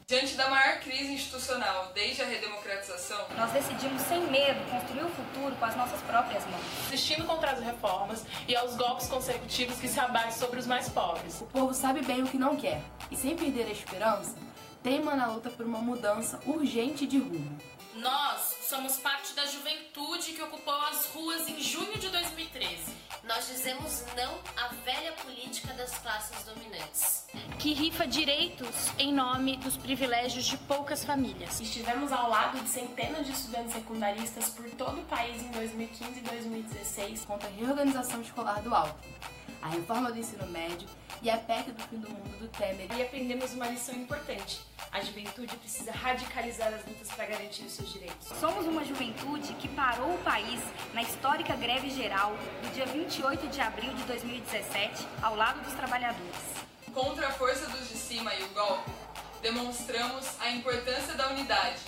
Diante da maior crise institucional desde a redemocratização,
nós decidimos sem medo construir o futuro com as nossas próprias mãos.
Resistindo contra as reformas e aos golpes consecutivos que se abatem sobre os mais pobres.
O povo sabe bem o que não quer e, sem perder a esperança, teima na luta por uma mudança urgente de rumo.
Nós somos parte da juventude que ocupou as ruas em junho de 2013.
Nós dizemos não à velha política das classes dominantes,
que rifa direitos em nome dos privilégios de poucas famílias.
Estivemos ao lado de centenas de estudantes secundaristas por todo o país em 2015 e 2016
contra a reorganização escolar do Alto, a reforma do ensino médio e a PEC do fim do mundo do Temer.
E aprendemos uma lição importante. A juventude precisa radicalizar as lutas para garantir os seus direitos.
Somos uma juventude que parou o país na histórica greve geral do dia 28 de abril de 2017, ao lado dos trabalhadores.
Contra a força dos de cima e o golpe, demonstramos a importância da unidade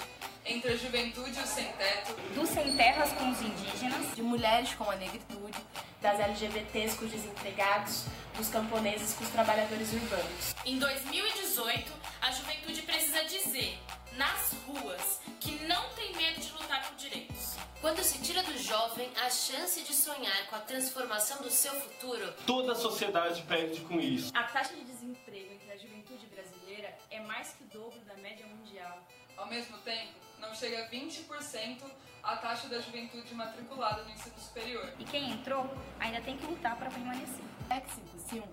entre a juventude e o sem-teto,
dos sem-terras com os indígenas,
de mulheres com a negritude,
das LGBTs com os desempregados, dos camponeses com os trabalhadores urbanos.
Em 2018, a juventude precisa dizer, nas ruas, que não tem medo de lutar por direitos.
Quando se tira do jovem a chance de sonhar com a transformação do seu futuro,
toda a sociedade perde com isso.
A taxa de desemprego entre a juventude brasileira é mais que o dobro da média mundial.
Ao mesmo tempo, não chega a 20% a taxa da juventude matriculada no ensino superior.
E quem entrou ainda tem que lutar para permanecer.
O PEC 55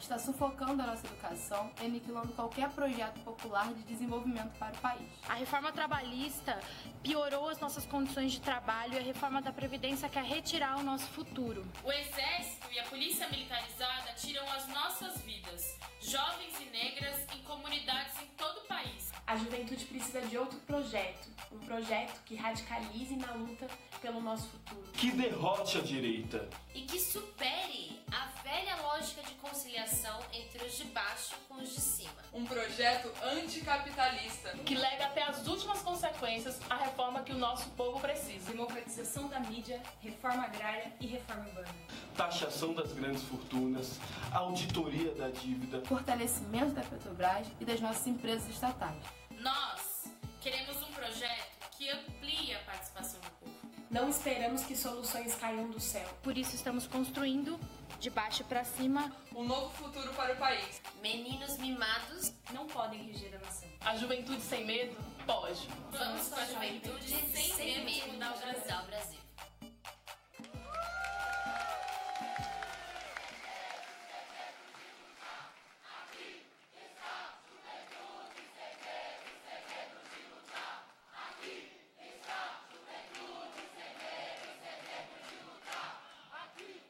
está sufocando a nossa educação e aniquilando qualquer projeto popular de desenvolvimento para o país.
A reforma trabalhista piorou as nossas condições de trabalho e a reforma da Previdência quer retirar o nosso futuro.
O Exército e a Polícia Militarizada tiram as nossas vidas, jovens e negras, em comunidades em todo o país.
A juventude precisa de outro projeto, um projeto que radicalize na luta pelo nosso futuro.
Que derrote a direita.
E que supere a velha lógica de conciliação entre os de baixo com os de cima.
Um projeto anticapitalista
que leve até as últimas consequências a reforma que o nosso povo precisa. Democratização da mídia, reforma agrária e reforma urbana.
Taxação das grandes fortunas, auditoria da dívida,
fortalecimento da Petrobras e das nossas empresas estatais.
Nós queremos um projeto que amplie a participação do povo.
Não esperamos que soluções caiam do céu.
Por isso estamos construindo, de baixo para cima,
um novo futuro para o país.
Meninos mimados
não podem reger a nação. A juventude sem medo pode.
Vamos com a juventude sem medo mudar o Brasil.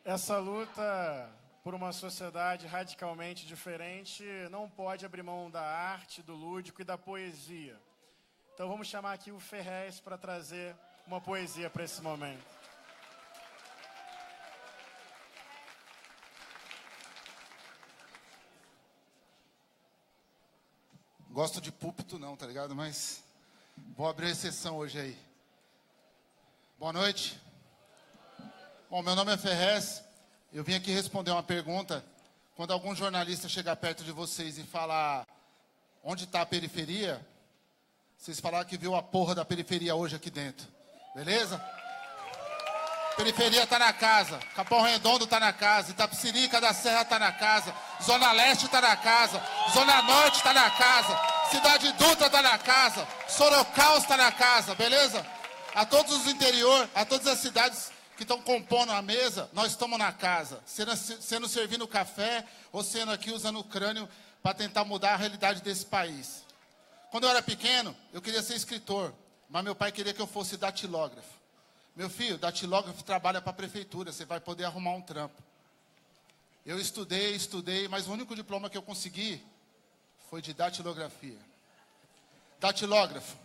Essa luta por uma sociedade radicalmente diferente não pode abrir mão da arte, do lúdico e da poesia. Então vamos chamar aqui o Ferrez para trazer uma poesia para esse momento.
gosto de púlpito não, tá ligado? Mas vou abrir a exceção hoje aí. Boa noite. Bom, meu nome é Ferrez. Eu vim aqui responder uma pergunta. Quando algum jornalista chegar perto de vocês e falar onde está a periferia, vocês falaram que viu a porra da periferia hoje aqui dentro. Beleza? Periferia tá na casa, Capão Redondo tá na casa, Itapecerica da Serra tá na casa, Zona Leste tá na casa, Zona Norte tá na casa, Cidade Dutra tá na casa, Sorocaba tá na casa, beleza? A todos os interior, a todas as cidades que estão compondo a mesa, nós estamos na casa, sendo servindo café ou sendo aqui usando o crânio para tentar mudar a realidade desse país. Quando eu era pequeno, eu queria ser escritor, mas meu pai queria que eu fosse datilógrafo. Meu filho, datilógrafo trabalha para a prefeitura, você vai poder arrumar um trampo. Eu estudei, mas o único diploma que eu consegui foi de datilografia. Datilógrafo,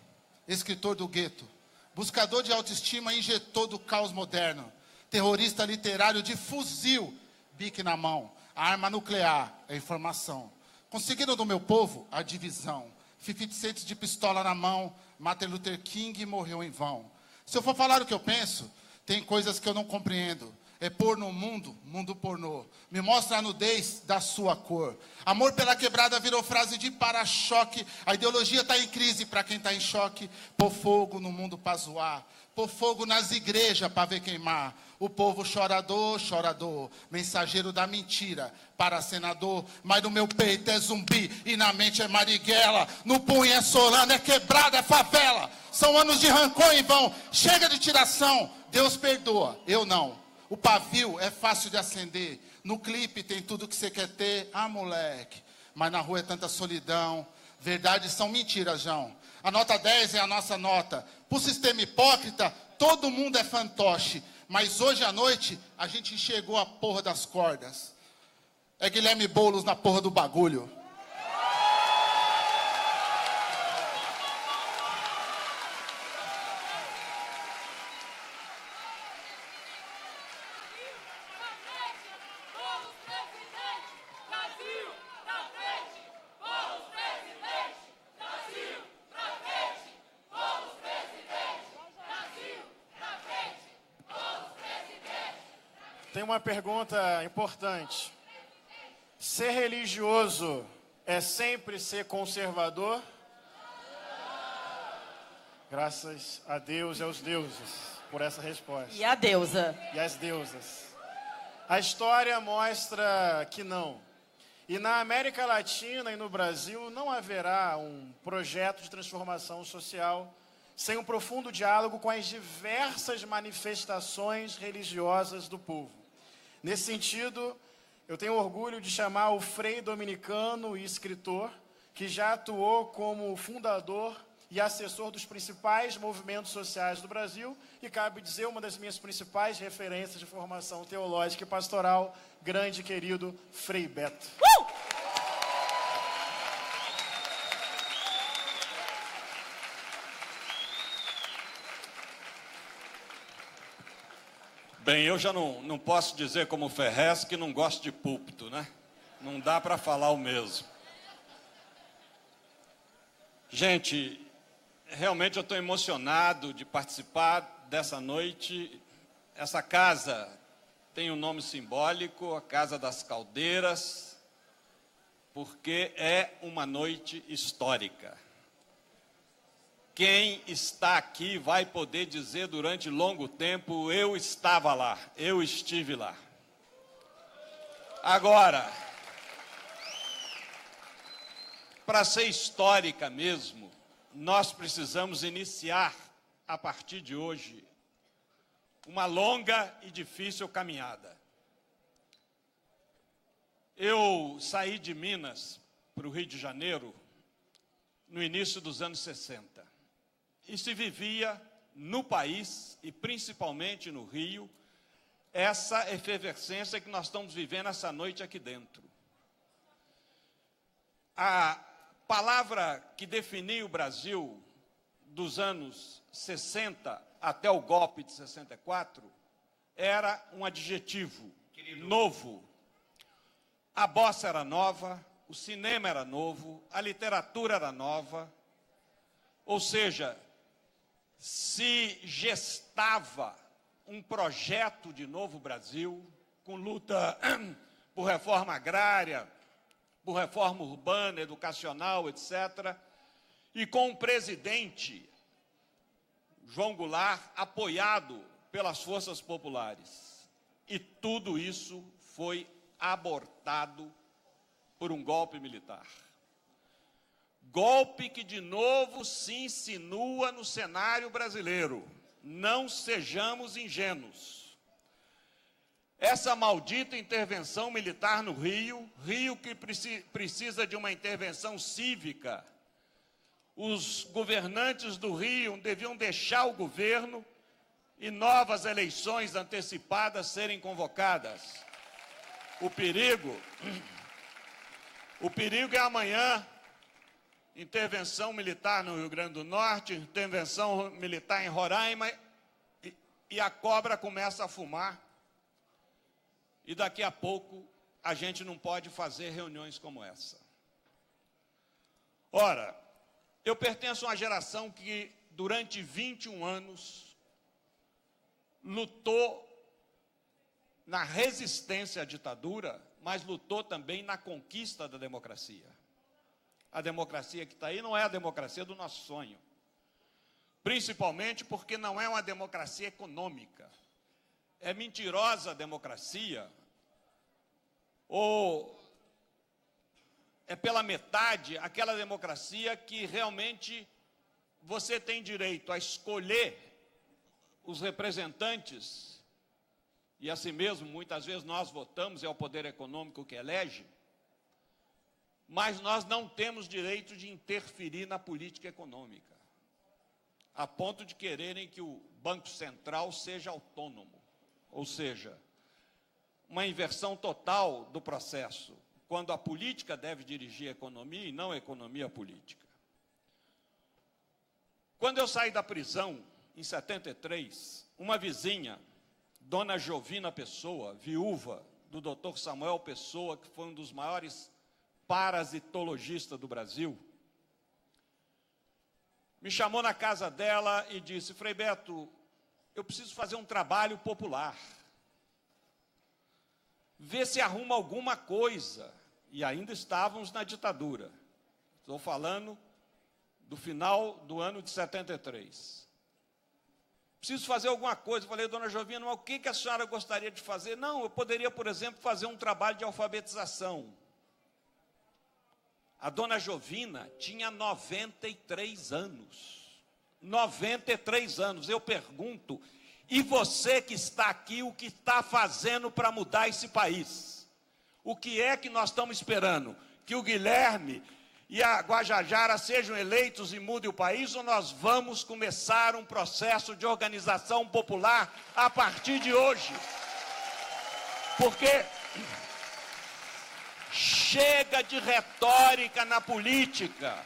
escritor do gueto, buscador de autoestima, injetor do caos moderno, terrorista literário de fuzil, bique na mão, arma nuclear, é informação. Conseguiram do meu povo a divisão, 50 Cent de pistola na mão, Martin Luther King morreu em vão. Se eu for falar o que eu penso, tem coisas que eu não compreendo. É pôr no mundo, mundo pornô. Me mostra a nudez da sua cor. Amor pela quebrada virou frase de para-choque. A ideologia está em crise para quem está em choque. Pôr fogo no mundo para zoar. Pôr fogo nas igrejas para ver queimar. O povo chorador, chorador. Mensageiro da mentira para senador. Mas no meu peito é zumbi e na mente é Marighella. No punho é Solano, é quebrada, é favela. São anos de rancor em vão. Chega de tiração. Deus perdoa, eu não. O pavio é fácil de acender. No clipe tem tudo que você quer ter. Ah, moleque. Mas na rua é tanta solidão. Verdades são mentiras, João. A nota 10 é a nossa nota. Pro sistema hipócrita, todo mundo é fantoche. Mas hoje à noite, a gente enxergou a porra das cordas. É Guilherme Boulos na porra do bagulho.
Tem uma pergunta importante. Ser religioso é sempre ser conservador? Graças a Deus e aos deuses por essa resposta.
E a deusa.
E as deusas. A história mostra que não. E na América Latina e no Brasil não haverá um projeto de transformação social sem um profundo diálogo com as diversas manifestações religiosas do povo. Nesse sentido, eu tenho orgulho de chamar o frei dominicano e escritor, que já atuou como fundador e assessor dos principais movimentos sociais do Brasil, e cabe dizer, uma das minhas principais referências de formação teológica e pastoral, grande e querido Frei Beto.
Bem, eu já não posso dizer como Ferrez que não gosto de púlpito, né? Não dá para falar o mesmo. Gente, realmente eu estou emocionado de participar dessa noite. Essa casa tem um nome simbólico, a Casa das Caldeiras, porque é uma noite histórica. Quem está aqui vai poder dizer durante longo tempo, eu estava lá, eu estive lá. Agora, para ser histórica mesmo, nós precisamos iniciar, a partir de hoje, uma longa e difícil caminhada. Eu saí de Minas para o Rio de Janeiro no início dos anos 60. E se vivia no país, e principalmente no Rio, essa efervescência que nós estamos vivendo essa noite aqui dentro. A palavra que definia o Brasil dos anos 60 até o golpe de 64 era um adjetivo, novo. A bossa era nova, o cinema era novo, a literatura era nova, ou seja, se gestava um projeto de novo Brasil, com luta por reforma agrária, por reforma urbana, educacional, etc., e com um presidente, João Goulart, apoiado pelas forças populares. E tudo isso foi abortado por um golpe militar. Golpe que, de novo, se insinua no cenário brasileiro. Não sejamos ingênuos. Essa maldita intervenção militar no Rio, Rio que precisa de uma intervenção cívica. Os governantes do Rio deviam deixar o governo e novas eleições antecipadas serem convocadas. O perigo é amanhã, intervenção militar no Rio Grande do Norte, intervenção militar em Roraima, e a cobra começa a fumar. E daqui a pouco a gente não pode fazer reuniões como essa. Ora, eu pertenço a uma geração que durante 21 anos lutou na resistência à ditadura, mas lutou também na conquista da democracia. A democracia que está aí não é a democracia do nosso sonho. Principalmente porque não é uma democracia econômica. É mentirosa a democracia, ou é pela metade aquela democracia que realmente você tem direito a escolher os representantes, e assim mesmo, muitas vezes nós votamos, é o poder econômico que elege, mas nós não temos direito de interferir na política econômica, a ponto de quererem que o Banco Central seja autônomo, ou seja, uma inversão total do processo, quando a política deve dirigir a economia e não a economia política. Quando eu saí da prisão, em 73, uma vizinha, Dona Jovina Pessoa, viúva do Dr. Samuel Pessoa, que foi um dos maiores parasitologistas do Brasil, me chamou na casa dela e disse: Frei Beto, eu preciso fazer um trabalho popular. Vê se arruma alguma coisa. E ainda estávamos na ditadura. Estou falando do final do ano de 73. Preciso fazer alguma coisa. Eu falei: Dona Jovina, mas o que a senhora gostaria de fazer? Não, eu poderia, por exemplo, fazer um trabalho de alfabetização. A Dona Jovina tinha 93 anos. 93 anos. Eu pergunto, e você que está aqui, o que está fazendo para mudar esse país? O que é que nós estamos esperando? Que o Guilherme e a Guajajara sejam eleitos e mudem o país, ou nós vamos começar um processo de organização popular a partir de hoje? Porque chega de retórica na política,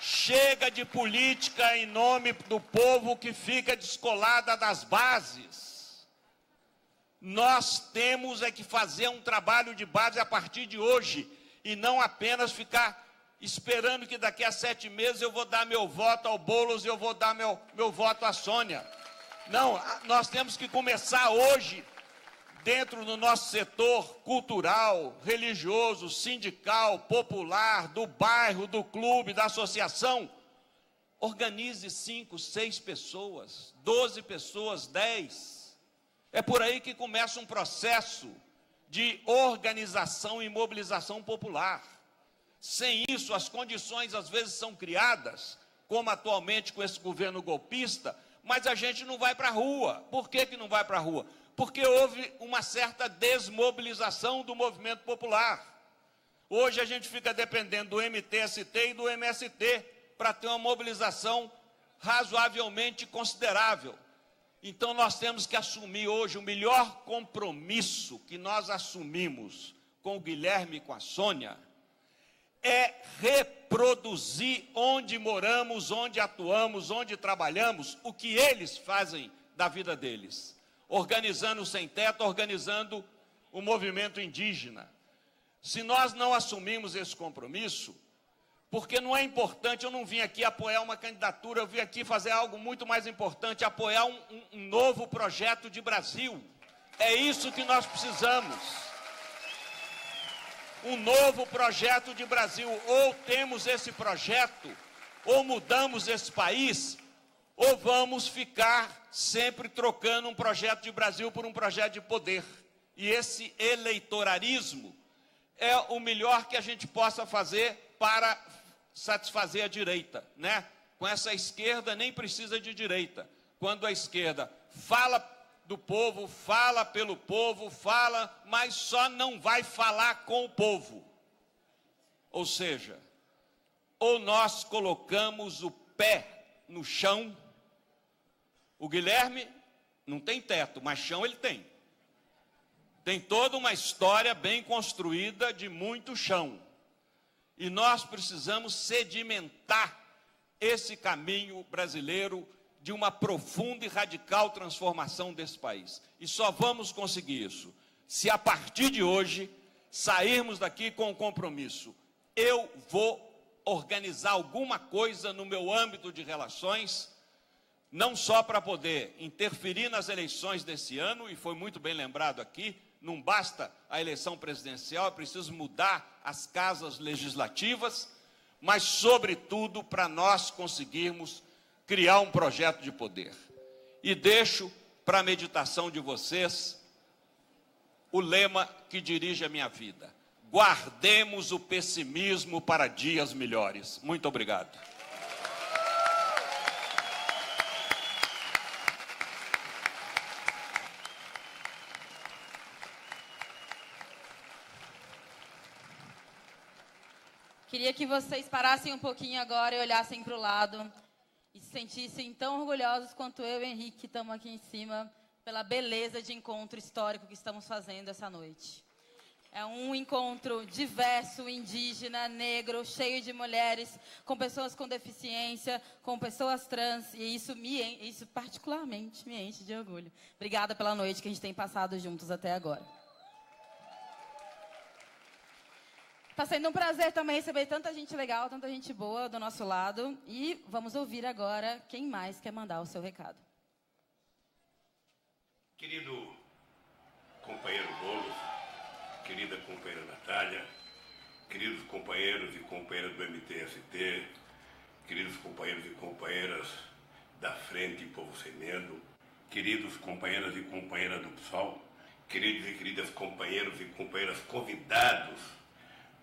chega de política em nome do povo que fica descolada das bases. Nós temos é que fazer um trabalho de base a partir de hoje, e não apenas ficar esperando que daqui a 7 meses eu vou dar meu voto ao Boulos e eu vou dar meu voto à Sônia. Não, nós temos que começar hoje, dentro do nosso setor cultural, religioso, sindical, popular, do bairro, do clube, da associação. Organize 5, 6 pessoas, 12 pessoas, 10. É por aí que começa um processo de organização e mobilização popular. Sem isso, as condições às vezes são criadas, como atualmente com esse governo golpista, mas a gente não vai para a rua. Por que não vai para a rua? Porque houve uma certa desmobilização do movimento popular. Hoje a gente fica dependendo do MTST e do MST para ter uma mobilização razoavelmente considerável. Então nós temos que assumir hoje o melhor compromisso que nós assumimos com o Guilherme e com a Sônia, é reproduzir onde moramos, onde atuamos, onde trabalhamos, o que eles fazem da vida deles. Organizando o Sem Teto, organizando o movimento indígena. Se nós não assumimos esse compromisso, porque não é importante, eu não vim aqui apoiar uma candidatura, eu vim aqui fazer algo muito mais importante, apoiar um novo projeto de Brasil. É isso que nós precisamos. Um novo projeto de Brasil. Ou temos esse projeto, ou mudamos esse país, ou vamos ficar sempre trocando um projeto de Brasil por um projeto de poder. E esse eleitorarismo é o melhor que a gente possa fazer para satisfazer a direita, né? Com essa esquerda nem precisa de direita. Quando a esquerda fala do povo, fala pelo povo, fala, mas só não vai falar com o povo. Ou seja, ou nós colocamos o pé no chão. O Guilherme não tem teto, mas chão ele tem. Tem toda uma história bem construída de muito chão. E nós precisamos sedimentar esse caminho brasileiro de uma profunda e radical transformação desse país. E só vamos conseguir isso se, a partir de hoje, sairmos daqui com um compromisso. Eu vou organizar alguma coisa no meu âmbito de relações, não só para poder interferir nas eleições desse ano, e foi muito bem lembrado aqui, não basta a eleição presidencial, é preciso mudar as casas legislativas, mas, sobretudo, para nós conseguirmos criar um projeto de poder. E deixo para a meditação de vocês o lema que dirige a minha vida. Guardemos o pessimismo para dias melhores. Muito obrigado.
Queria que vocês parassem um pouquinho agora e olhassem para o lado e se sentissem tão orgulhosos quanto eu e o Henrique, que estamos aqui em cima, pela beleza de encontro histórico que estamos fazendo essa noite. É um encontro diverso, indígena, negro, cheio de mulheres, com pessoas com deficiência, com pessoas trans, e isso particularmente me enche de orgulho. Obrigada pela noite que a gente tem passado juntos até agora. Está sendo um prazer também receber tanta gente legal, tanta gente boa do nosso lado. E vamos ouvir agora quem mais quer mandar o seu recado.
Querido companheiro Boulos, querida companheira Natália, queridos companheiros e companheiras do MTST, queridos companheiros e companheiras da Frente Povo Sem Medo, queridos companheiras e companheiras do PSOL, queridos e queridas companheiros e companheiras convidados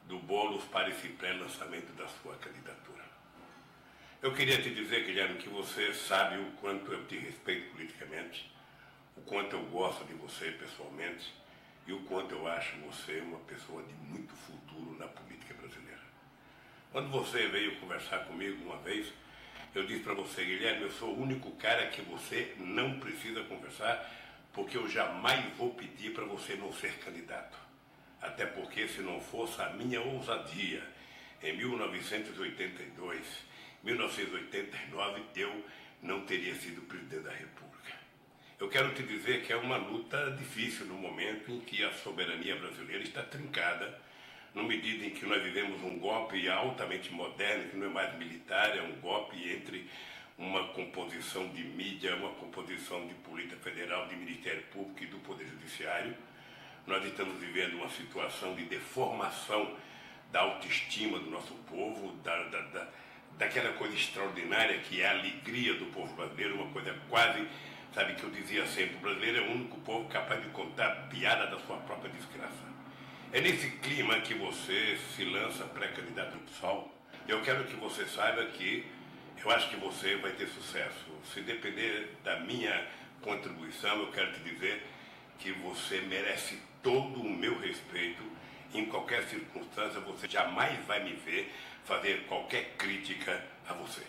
do Boulos para esse pré-lançamento da sua candidatura. Eu queria te dizer, Guilherme, que você sabe o quanto eu te respeito politicamente, o quanto eu gosto de você pessoalmente e o quanto eu acho você uma pessoa de muito futuro na política brasileira. Quando você veio conversar comigo uma vez, eu disse para você, Guilherme, eu sou o único cara que você não precisa conversar, porque eu jamais vou pedir para você não ser candidato. Até porque, se não fosse a minha ousadia, em 1982, 1989, eu não teria sido presidente da República. Eu quero te dizer que é uma luta difícil no momento em que a soberania brasileira está trincada, na medida em que nós vivemos um golpe altamente moderno, que não é mais militar, é um golpe entre uma composição de mídia, uma composição de Polícia Federal, de Ministério Público e do Poder Judiciário. Nós estamos vivendo uma situação de deformação da autoestima do nosso povo, daquela coisa extraordinária que é a alegria do povo brasileiro, uma coisa quase, sabe, que eu dizia sempre, o brasileiro é o único povo capaz de contar a piada da sua própria desgraça. É nesse clima que você se lança pré-candidato ao PSOL. Eu quero que você saiba que eu acho que você vai ter sucesso. Se depender da minha contribuição, eu quero te dizer que você merece todo o meu respeito. Em qualquer circunstância, você jamais vai me ver fazer qualquer crítica a você.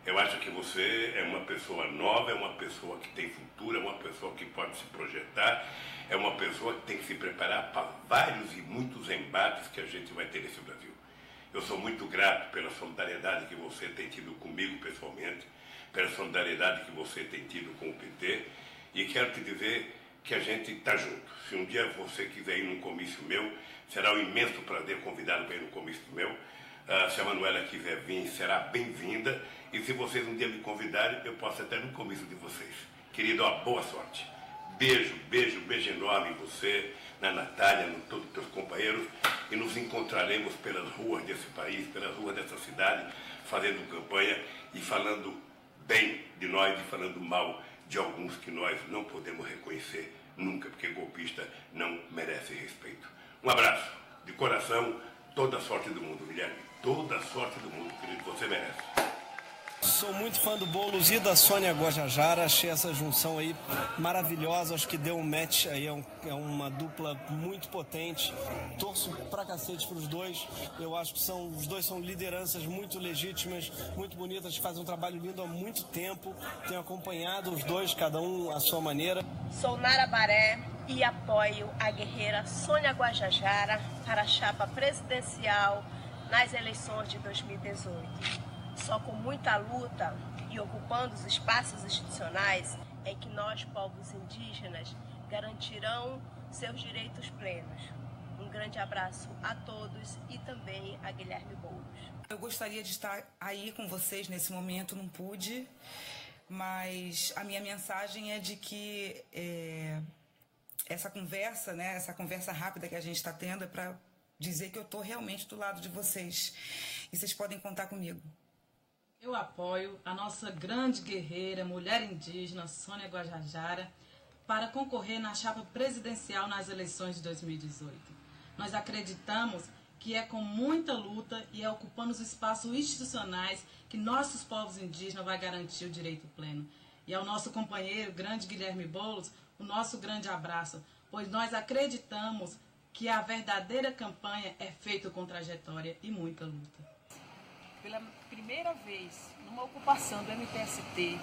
Eu acho que você é uma pessoa nova, é uma pessoa que tem futuro, é uma pessoa que pode se projetar, é uma pessoa que tem que se preparar para vários e muitos embates que a gente vai ter nesse Brasil. Eu sou muito grato pela solidariedade que você tem tido comigo pessoalmente, pela solidariedade que você tem tido com o PT, e quero te dizer que a gente está junto. Se um dia você quiser ir num comício meu, será um imenso prazer convidá-lo para ir num comício meu. Se a Manuela quiser vir, será bem-vinda. E se vocês um dia me convidarem, eu posso até ir no comício de vocês. Querido, ó, boa sorte. Beijo, beijo, beijo enorme em você, na Natália, em todos os teus companheiros. E nos encontraremos pelas ruas desse país, pelas ruas dessa cidade, fazendo campanha e falando bem de nós e falando mal de alguns que nós não podemos reconhecer nunca, porque golpista não merece respeito. Um abraço, de coração, toda a sorte do mundo, Guilherme. Toda a sorte do mundo, querido, você merece.
Sou muito fã do Boulos e da Sônia Guajajara, achei essa junção aí maravilhosa, acho que deu um match aí, é uma dupla muito potente, torço pra cacete pros dois, eu acho que os dois são lideranças muito legítimas, muito bonitas, fazem um trabalho lindo há muito tempo, tenho acompanhado os dois, cada um à sua maneira.
Sou Nara Baré e apoio a guerreira Sônia Guajajara para a chapa presidencial nas eleições de 2018. Só com muita luta e ocupando os espaços institucionais é que nós, povos indígenas, garantirão seus direitos plenos. Um grande abraço a todos e também a Guilherme Boulos.
Eu gostaria de estar aí com vocês nesse momento, não pude, mas a minha mensagem é de que essa conversa, né, essa conversa rápida que a gente está tendo é para dizer que eu estou realmente do lado de vocês e vocês podem contar comigo.
Eu apoio a nossa grande guerreira, mulher indígena, Sônia Guajajara, para concorrer na chapa presidencial nas eleições de 2018. Nós acreditamos que é com muita luta e é ocupando os espaços institucionais que nossos povos indígenas vai garantir o direito pleno. E ao nosso companheiro, grande Guilherme Boulos, o nosso grande abraço, pois nós acreditamos que a verdadeira campanha é feita com trajetória e muita luta.
Pela primeira vez numa ocupação do MTST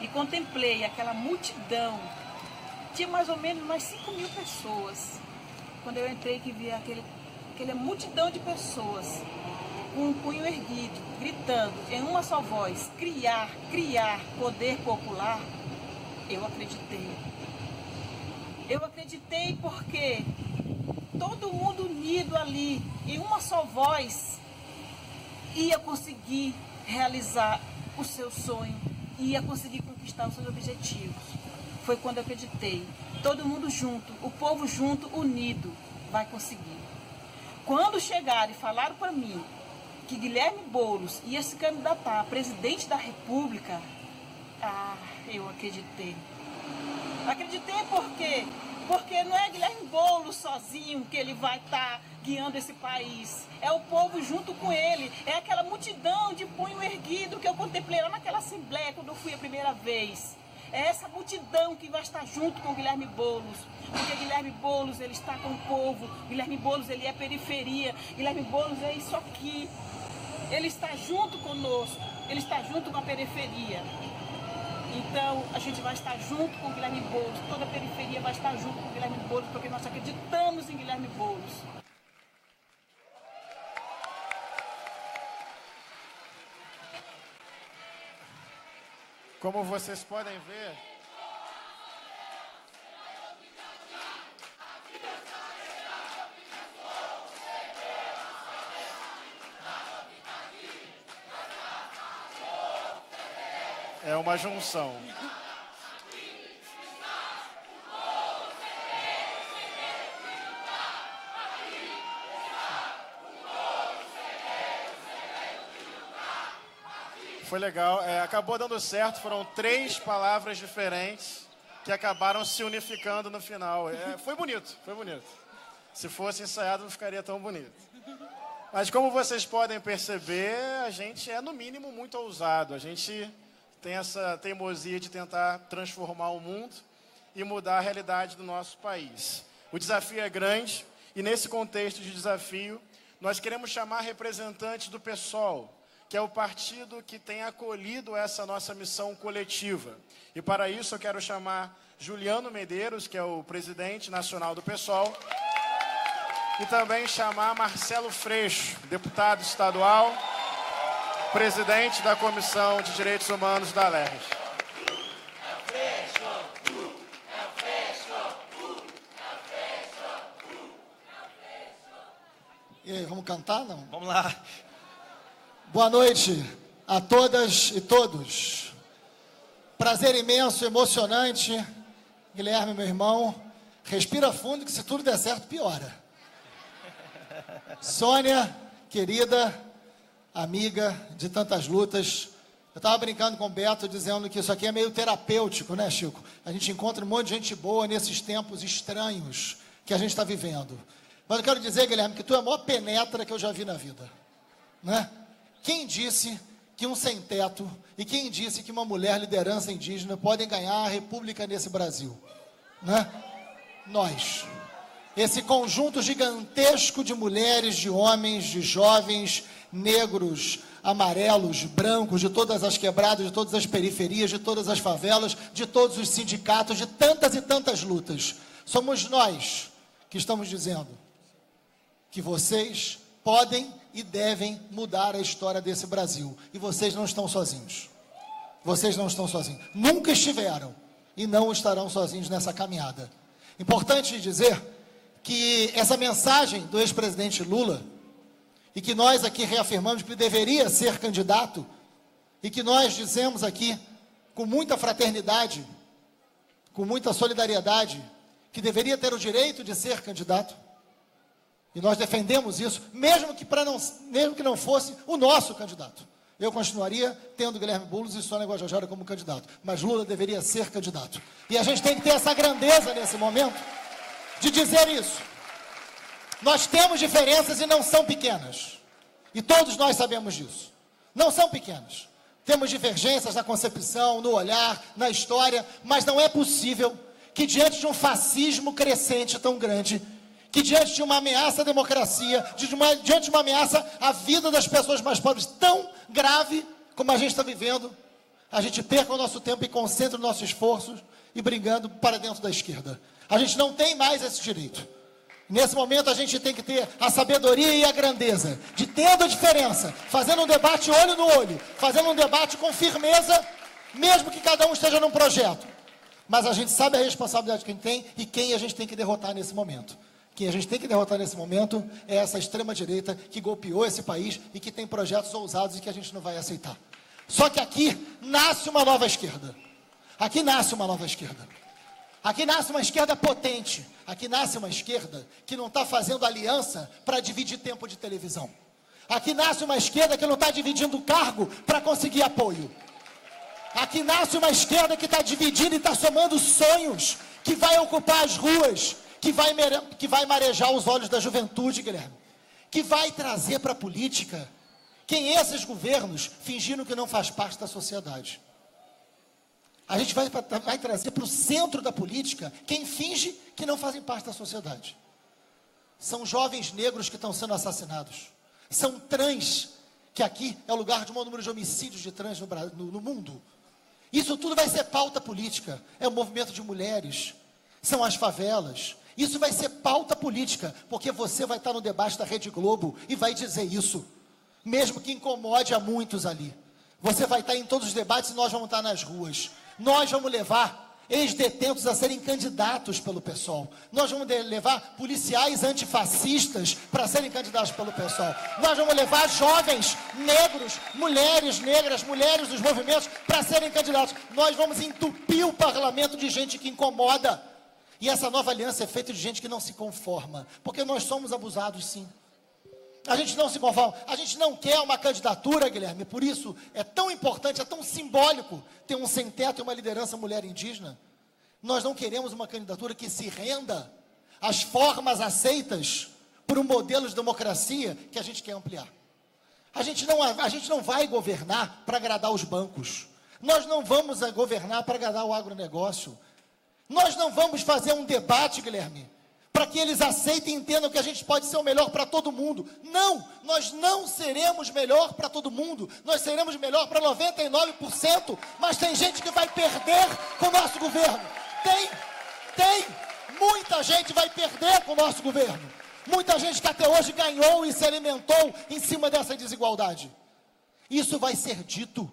e contemplei aquela multidão, tinha mais ou menos mais 5 mil pessoas. Quando eu entrei que vi aquela multidão de pessoas com um punho erguido, gritando em uma só voz, criar poder popular, eu acreditei. Eu acreditei porque todo mundo unido ali, em uma só voz, ia conseguir realizar o seu sonho, ia conseguir conquistar os seus objetivos. Foi quando eu acreditei. Todo mundo junto, o povo junto, unido, vai conseguir. Quando chegaram e falaram para mim que Guilherme Boulos ia se candidatar a presidente da República, eu acreditei. Acreditei porque não é Guilherme Boulos sozinho que ele vai estar guiando esse país. É o povo junto com ele. É aquela multidão de punho erguido que eu contemplei lá naquela assembleia quando eu fui a primeira vez. É essa multidão que vai estar junto com Guilherme Boulos. Porque Guilherme Boulos, ele está com o povo. Guilherme Boulos, ele é periferia. Guilherme Boulos é isso aqui. Ele está junto conosco. Ele está junto com a periferia. Então, a gente vai estar junto com o Guilherme Boulos, toda a periferia vai estar junto com o Guilherme Boulos, porque nós acreditamos em Guilherme Boulos.
Como vocês podem ver, é uma junção. Foi legal, acabou dando certo, foram 3 palavras diferentes que acabaram se unificando no final. Foi bonito, foi bonito. Se fosse ensaiado não ficaria tão bonito. Mas como vocês podem perceber, a gente é no mínimo muito ousado, a gente tem essa teimosia de tentar transformar o mundo e mudar a realidade do nosso país. O desafio é grande e nesse contexto de desafio, nós queremos chamar representantes do PSOL, que é o partido que tem acolhido essa nossa missão coletiva. E para isso eu quero chamar Juliano Medeiros, que é o presidente nacional do PSOL, e também chamar Marcelo Freixo, deputado estadual, presidente da Comissão de Direitos Humanos da LERJ.
E aí, vamos cantar, não?
Vamos lá.
Boa noite a todas e todos. Prazer imenso, emocionante. Guilherme, meu irmão, respira fundo que se tudo der certo, piora. Sônia, querida, amiga de tantas lutas. Eu estava brincando com o Beto, dizendo que isso aqui é meio terapêutico, né, Chico? A gente encontra um monte de gente boa nesses tempos estranhos que a gente está vivendo. Mas eu quero dizer, Guilherme, que tu é a maior penetra que eu já vi na vida, né? Quem disse que um sem-teto e quem disse que uma mulher liderança indígena podem ganhar a república nesse Brasil, né? Nós. Esse conjunto gigantesco de mulheres, de homens, de jovens, negros, amarelos, brancos, de todas as quebradas, de todas as periferias, de todas as favelas, de todos os sindicatos, de tantas e tantas lutas. Somos nós que estamos dizendo que vocês podem e devem mudar a história desse Brasil. E vocês não estão sozinhos. Vocês não estão sozinhos. Nunca estiveram e não estarão sozinhos nessa caminhada. Importante dizer que essa mensagem do ex-presidente Lula, e que nós aqui reafirmamos que ele deveria ser candidato, e que nós dizemos aqui com muita fraternidade, com muita solidariedade, que deveria ter o direito de ser candidato, e nós defendemos isso, mesmo que não fosse o nosso candidato. Eu continuaria tendo Guilherme Boulos e Sônia Guajajara como candidato, mas Lula deveria ser candidato. E a gente tem que ter essa grandeza nesse momento de dizer isso. Nós temos diferenças e não são pequenas. E todos nós sabemos disso. Não são pequenas. Temos divergências na concepção, no olhar, na história, mas não é possível que diante de um fascismo crescente tão grande, que diante de uma ameaça à democracia, diante de uma ameaça à vida das pessoas mais pobres tão grave como a gente está vivendo, a gente perca o nosso tempo e concentre os nossos esforços e brigando para dentro da esquerda. A gente não tem mais esse direito. Nesse momento a gente tem que ter a sabedoria e a grandeza de, tendo a diferença, fazendo um debate olho no olho, fazendo um debate com firmeza, mesmo que cada um esteja num projeto. Mas a gente sabe a responsabilidade que a gente tem e quem a gente tem que derrotar nesse momento. Quem a gente tem que derrotar nesse momento é essa extrema-direita que golpeou esse país e que tem projetos ousados e que a gente não vai aceitar. Só que aqui nasce uma nova esquerda. Aqui nasce uma nova esquerda. Aqui nasce uma esquerda potente. Aqui nasce uma esquerda que não está fazendo aliança para dividir tempo de televisão. Aqui nasce uma esquerda que não está dividindo cargo para conseguir apoio. Aqui nasce uma esquerda que está dividindo e está somando sonhos, que vai ocupar as ruas, que vai marejar os olhos da juventude, Guilherme, que vai trazer para a política quem esses governos fingiram que não faz parte da sociedade. A gente vai trazer para o centro da política quem finge que não fazem parte da sociedade. São jovens negros que estão sendo assassinados. São trans, que aqui é o lugar de um número de homicídios de trans no mundo. Isso tudo vai ser pauta política. É o movimento de mulheres, são as favelas. Isso vai ser pauta política, porque você vai estar no debate da Rede Globo e vai dizer isso, mesmo que incomode a muitos ali. Você vai estar em todos os debates e nós vamos estar nas ruas. Nós vamos levar ex-detentos a serem candidatos pelo PSOL. Nós vamos levar policiais antifascistas para serem candidatos pelo PSOL. Nós vamos levar jovens negros, mulheres negras, mulheres dos movimentos para serem candidatos. Nós vamos entupir o parlamento de gente que incomoda. E essa nova aliança é feita de gente que não se conforma, porque nós somos abusados, sim. A gente não se conforma, a gente não quer uma candidatura, Guilherme, por isso é tão importante, é tão simbólico ter um sem-teto e uma liderança mulher indígena. Nós não queremos uma candidatura que se renda às formas aceitas por um modelo de democracia que a gente quer ampliar. A gente não vai governar para agradar os bancos, nós não vamos governar para agradar o agronegócio, nós não vamos fazer um debate, Guilherme, para que eles aceitem e entendam que a gente pode ser o melhor para todo mundo. Não, nós não seremos melhor para todo mundo, nós seremos melhor para 99%, mas tem gente que vai perder com o nosso governo. Muita gente vai perder com o nosso governo. Muita gente que até hoje ganhou e se alimentou em cima dessa desigualdade. Isso vai ser dito.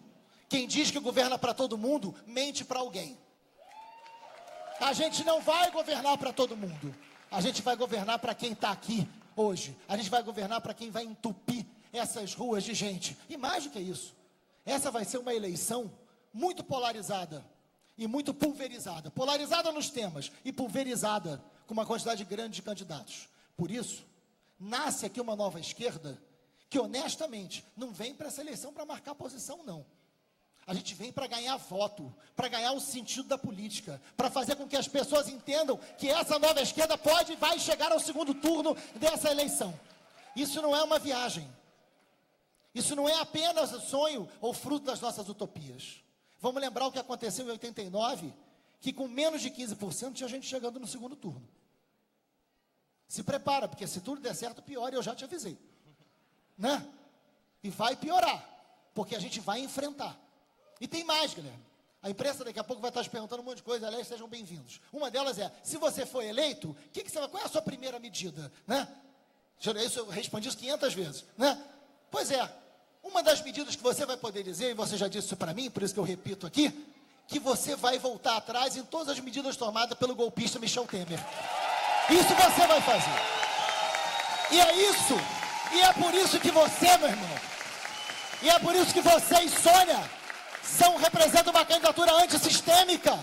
Quem diz que governa para todo mundo, mente para alguém. A gente não vai governar para todo mundo. A gente vai governar para quem está aqui, hoje. A gente vai governar para quem vai entupir essas ruas de gente. E mais do que isso, essa vai ser uma eleição muito polarizada e muito pulverizada. Polarizada nos temas e pulverizada com uma quantidade grande de candidatos. Por isso, nasce aqui uma nova esquerda que, honestamente, não vem para essa eleição para marcar posição, não. A gente vem para ganhar voto, para ganhar o sentido da política, para fazer com que as pessoas entendam que essa nova esquerda pode e vai chegar ao segundo turno dessa eleição. Isso não é uma viagem. Isso não é apenas sonho ou fruto das nossas utopias. Vamos lembrar o que aconteceu em 89, que com menos de 15% tinha gente chegando no segundo turno. Se prepara, porque se tudo der certo, pior, e eu já te avisei. Né? E vai piorar, porque a gente vai enfrentar. E tem mais, Guilherme. A imprensa daqui a pouco vai estar te perguntando um monte de coisa, aliás, sejam bem-vindos. Uma delas é, se você for eleito, qual é a sua primeira medida? Né? Isso eu respondi isso 500 vezes. Né? Pois é, uma das medidas que você vai poder dizer, e você já disse isso para mim, por isso que eu repito aqui, que você vai voltar atrás em todas as medidas tomadas pelo golpista Michel Temer. Isso você vai fazer. E é isso, e é por isso que você, meu irmão, e é por isso que você e Sônia representam uma candidatura antissistêmica,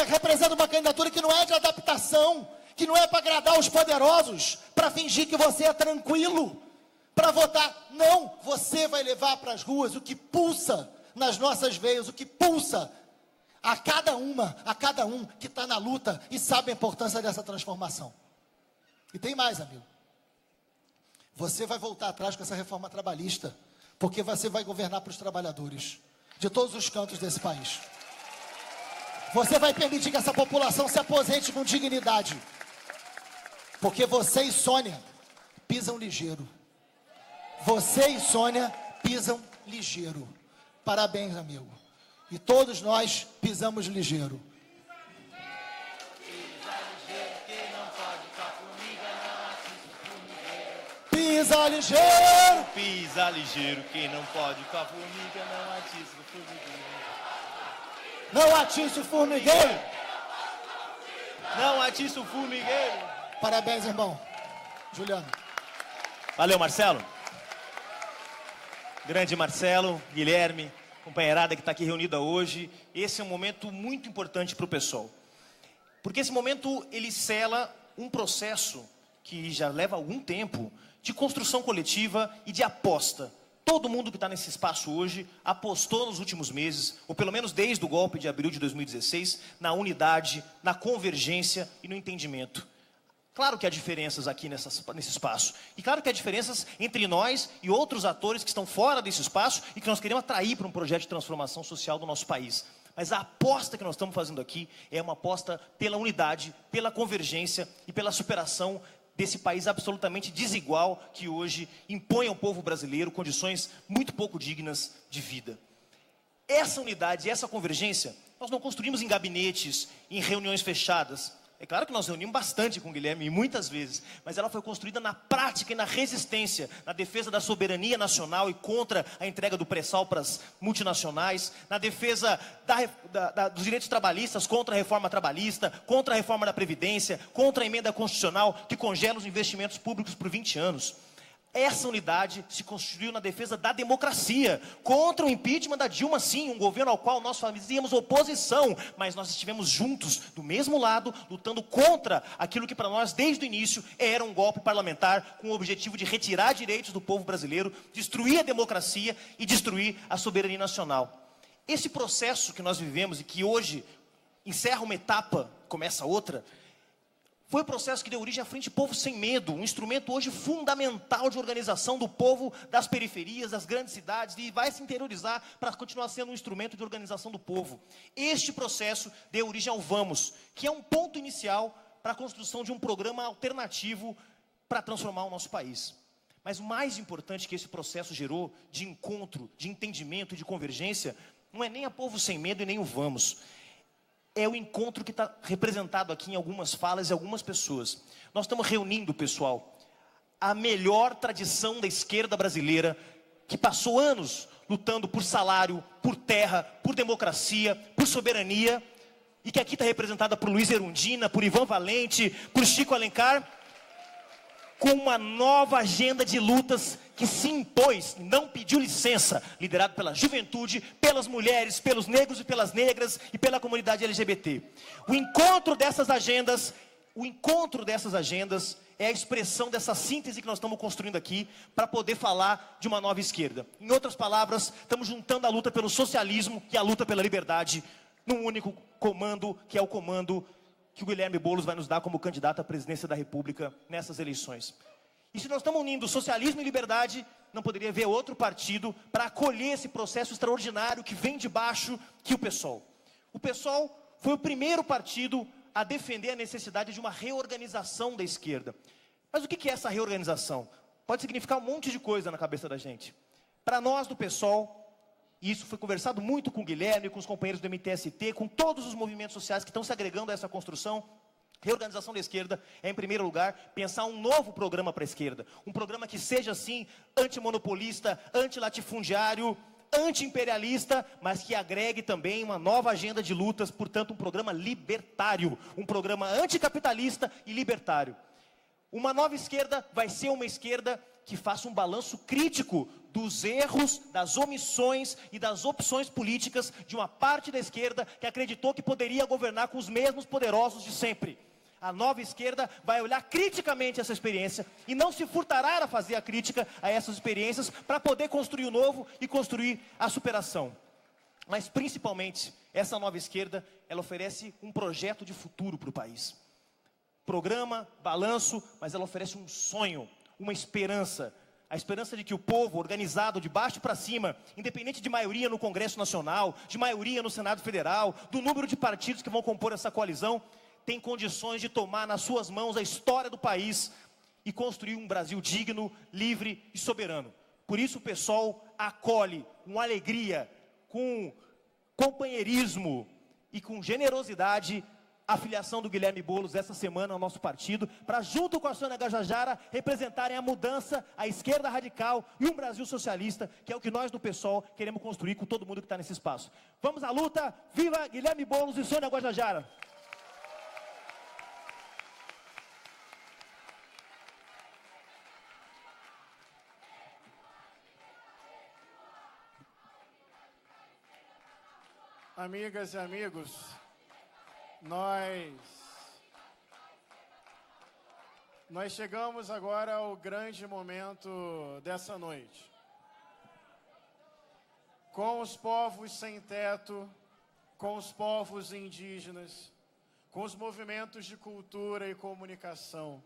representam uma candidatura que não é de adaptação, que não é para agradar os poderosos, para fingir que você é tranquilo, para votar. Não, você vai levar para as ruas o que pulsa nas nossas veias, o que pulsa a cada um que está na luta e sabe a importância dessa transformação. E tem mais, amigo. Você vai voltar atrás com essa reforma trabalhista, porque você vai governar para os trabalhadores de todos os cantos desse país. Você vai permitir que essa população se aposente com dignidade, porque você e Sônia pisam ligeiro. Você e Sônia pisam ligeiro. Parabéns, amigo. E todos nós pisamos ligeiro. Pisa ligeiro.
Pisa ligeiro, quem não pode com a formiga não atiça o formigueiro.
Não atiça o formigueiro.
Não atiça o formigueiro.
Parabéns, irmão. Juliano.
Valeu, Marcelo. Grande Marcelo, Guilherme, companheirada que está aqui reunida hoje. Esse é um momento muito importante para o PSOL. Porque esse momento, ele sela um processo que já leva algum tempo de construção coletiva e de aposta. Todo mundo que está nesse espaço hoje apostou nos últimos meses, ou pelo menos desde o golpe de abril de 2016, na unidade, na convergência e no entendimento. Claro que há diferenças aqui nesse espaço. E claro que há diferenças entre nós e outros atores que estão fora desse espaço e que nós queremos atrair para um projeto de transformação social do nosso país. Mas a aposta que nós estamos fazendo aqui é uma aposta pela unidade, pela convergência e pela superação desse país absolutamente desigual que hoje impõe ao povo brasileiro condições muito pouco dignas de vida. Essa unidade, essa convergência, nós não construímos em gabinetes, em reuniões fechadas. É claro que nós reunimos bastante com o Guilherme, muitas vezes, mas ela foi construída na prática e na resistência, na defesa da soberania nacional e contra a entrega do pré-sal para as multinacionais, na defesa dos direitos trabalhistas, contra a reforma trabalhista, contra a reforma da Previdência, contra a emenda constitucional que congela os investimentos públicos por 20 anos. Essa unidade se construiu na defesa da democracia, contra o impeachment da Dilma, sim, um governo ao qual nós fazíamos oposição, mas nós estivemos juntos, do mesmo lado, lutando contra aquilo que para nós, desde o início, era um golpe parlamentar com o objetivo de retirar direitos do povo brasileiro, destruir a democracia e destruir a soberania nacional. Esse processo que nós vivemos e que hoje encerra uma etapa, começa outra, foi o processo que deu origem à Frente Povo Sem Medo, um instrumento hoje fundamental de organização do povo das periferias, das grandes cidades, e vai se interiorizar para continuar sendo um instrumento de organização do povo. Este processo deu origem ao Vamos, que é um ponto inicial para a construção de um programa alternativo para transformar o nosso país. Mas o mais importante que esse processo gerou de encontro, de entendimento e de convergência, não é nem a Povo Sem Medo e nem o Vamos. É o encontro que está representado aqui em algumas falas e algumas pessoas. Nós estamos reunindo, pessoal, a melhor tradição da esquerda brasileira, que passou anos lutando por salário, por terra, por democracia, por soberania, e que aqui está representada por Luiz Erundina, por Ivan Valente, por Chico Alencar, com uma nova agenda de lutas que se impôs, não pediu licença, liderado pela juventude, pelas mulheres, pelos negros e pelas negras e pela comunidade LGBT. O encontro dessas agendas é a expressão dessa síntese que nós estamos construindo aqui para poder falar de uma nova esquerda. Em outras palavras, estamos juntando a luta pelo socialismo e a luta pela liberdade num único comando, que é o comando que o Guilherme Boulos vai nos dar como candidato à presidência da República nessas eleições. E se nós estamos unindo socialismo e liberdade, não poderia haver outro partido para acolher esse processo extraordinário que vem de baixo que o PSOL. O PSOL foi o primeiro partido a defender a necessidade de uma reorganização da esquerda. Mas o que é essa reorganização? Pode significar um monte de coisa na cabeça da gente. Para nós do PSOL, e isso foi conversado muito com o Guilherme, com os companheiros do MTST, com todos os movimentos sociais que estão se agregando a essa construção, reorganização da esquerda é, em primeiro lugar, pensar um novo programa para a esquerda. Um programa que seja, assim, antimonopolista, antilatifundiário, anti-imperialista, mas que agregue também uma nova agenda de lutas, portanto, um programa libertário, um programa anticapitalista e libertário. Uma nova esquerda vai ser uma esquerda que faça um balanço crítico dos erros, das omissões e das opções políticas de uma parte da esquerda que acreditou que poderia governar com os mesmos poderosos de sempre. A nova esquerda vai olhar criticamente essa experiência e não se furtará a fazer a crítica a essas experiências para poder construir o novo e construir a superação. Mas, principalmente, essa nova esquerda, ela oferece um projeto de futuro para o país. Programa, balanço, mas ela oferece um sonho, uma esperança. A esperança de que o povo, organizado de baixo para cima, independente de maioria no Congresso Nacional, de maioria no Senado Federal, do número de partidos que vão compor essa coalizão, tem condições de tomar nas suas mãos a história do país e construir um Brasil digno, livre e soberano. Por isso o PSOL acolhe com alegria, com companheirismo e com generosidade a filiação do Guilherme Boulos essa semana ao nosso partido, para junto com a Sônia Guajajara representarem a mudança, a esquerda radical e um Brasil socialista, que é o que nós do PSOL queremos construir com todo mundo que está nesse espaço. Vamos à luta, viva Guilherme Boulos e Sônia Guajajara!
Amigas e amigos, nós chegamos agora ao grande momento dessa noite. Com os povos sem teto, com os povos indígenas, com os movimentos de cultura e comunicação,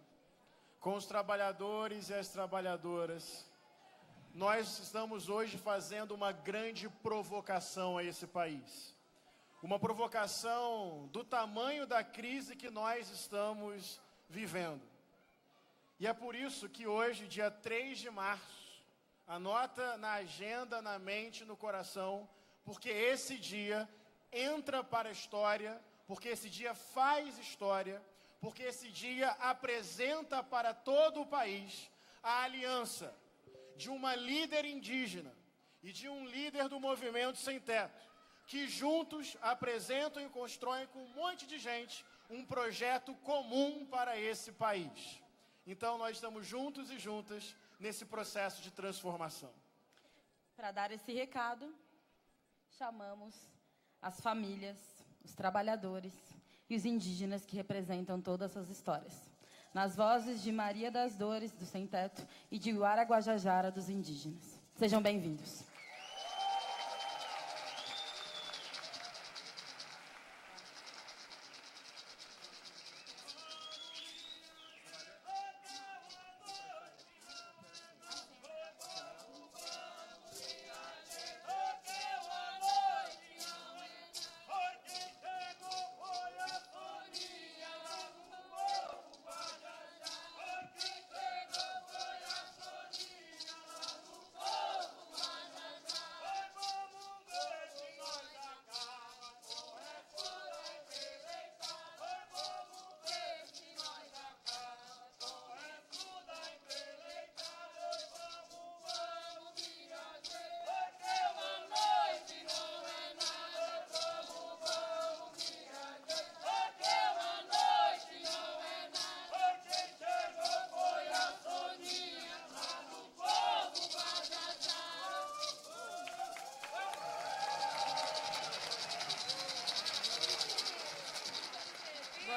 com os trabalhadores e as trabalhadoras, nós estamos hoje fazendo uma grande provocação a esse país. Uma provocação do tamanho da crise que nós estamos vivendo. E é por isso que hoje, dia 3 de março, anota na agenda, na mente, no coração, porque esse dia entra para a história, porque esse dia faz história, porque esse dia apresenta para todo o país a aliança de uma líder indígena e de um líder do movimento sem teto, que juntos apresentam e constroem com um monte de gente um projeto comum para esse país. Então nós estamos juntos e juntas nesse processo de transformação.
Para dar esse recado, chamamos as famílias, os trabalhadores e os indígenas que representam todas essas histórias. Nas vozes de Maria das Dores, do Sem Teto, e de Uara Guajajara, dos indígenas. Sejam bem-vindos.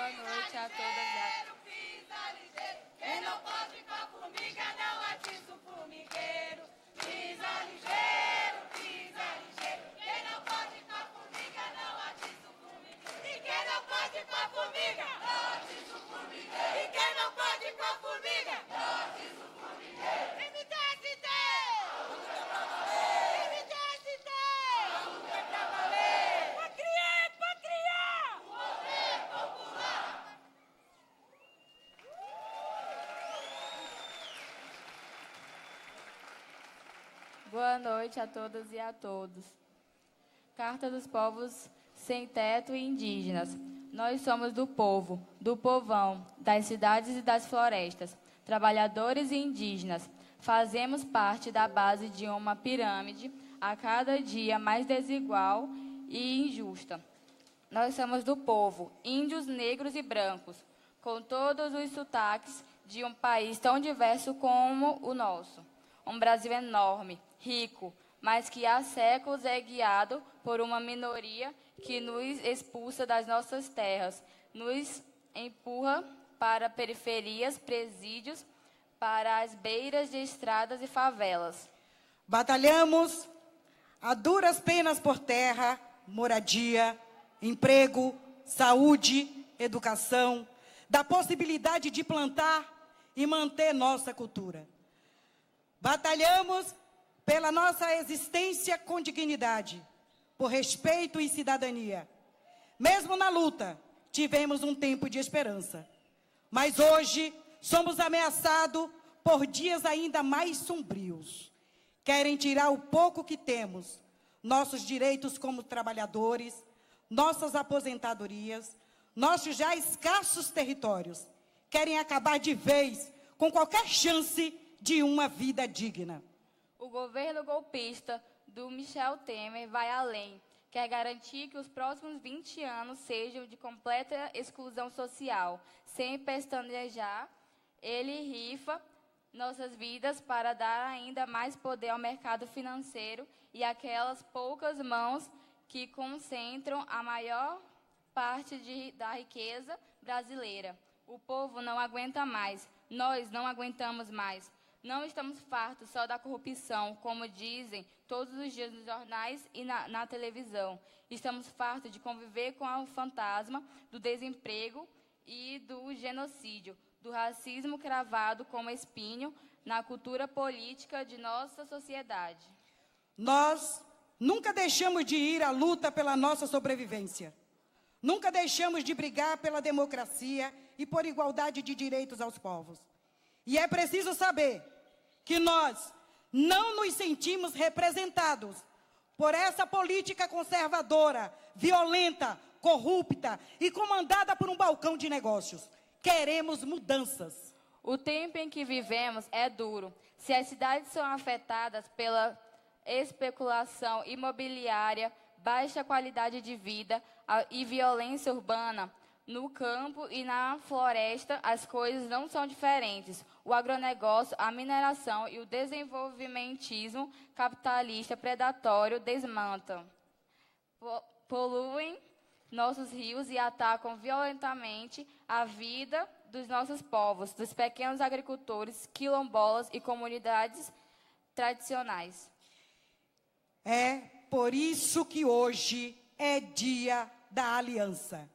Boa noite a todas e a todos. Quem não pode com a formiga não atiça o formigueiro. Pisa ligeiro, pisa ligeiro. Quem não pode com a formiga não atiça o formigueiro. E quem não pode com a formiga não atiça o formigueiro. E quem não pode com a formiga não atiça o formigueiro. MTST! MTST! Vamos é pra valer! Pra criar é pra criar! O poder popular!
Boa noite a todas e a todos. Carta dos povos sem teto e indígenas. Nós somos do povo, do povão, das cidades e das florestas, trabalhadores e indígenas. Fazemos parte da base de uma pirâmide a cada dia mais desigual e injusta. Nós somos do povo, índios, negros e brancos, com todos os sotaques de um país tão diverso como o nosso. Um Brasil enorme, rico, mas que há séculos é guiado por uma minoria que nos expulsa das nossas terras, nos empurra para periferias, presídios, para as beiras de estradas e favelas.
Batalhamos a duras penas por terra, moradia, emprego, saúde, educação, da possibilidade de plantar e manter nossa cultura. Batalhamos pela nossa existência com dignidade, por respeito e cidadania. Mesmo na luta, tivemos um tempo de esperança. Mas hoje, somos ameaçados por dias ainda mais sombrios. Querem tirar o pouco que temos, nossos direitos como trabalhadores, nossas aposentadorias, nossos já escassos territórios. Querem acabar de vez com qualquer chance de uma vida digna.
O governo golpista do Michel Temer vai além. Quer garantir que os próximos 20 anos sejam de completa exclusão social. Sem pestanejar, ele rifa nossas vidas para dar ainda mais poder ao mercado financeiro e aquelas poucas mãos que concentram a maior parte da riqueza brasileira. O povo não aguenta mais. Nós não aguentamos mais. Não estamos fartos só da corrupção, como dizem todos os dias nos jornais e na televisão. Estamos fartos de conviver com o fantasma do desemprego e do genocídio, do racismo cravado como espinho na cultura política de nossa sociedade.
Nós nunca deixamos de ir à luta pela nossa sobrevivência. Nunca deixamos de brigar pela democracia e por igualdade de direitos aos povos. E é preciso saber que nós não nos sentimos representados por essa política conservadora, violenta, corrupta e comandada por um balcão de negócios. Queremos mudanças.
O tempo em que vivemos é duro. Se as cidades são afetadas pela especulação imobiliária, baixa qualidade de vida e violência urbana, no campo e na floresta, as coisas não são diferentes. O agronegócio, a mineração e o desenvolvimentismo capitalista predatório desmantam, poluem nossos rios e atacam violentamente a vida dos nossos povos, dos pequenos agricultores, quilombolas e comunidades tradicionais.
É por isso que hoje é dia da aliança.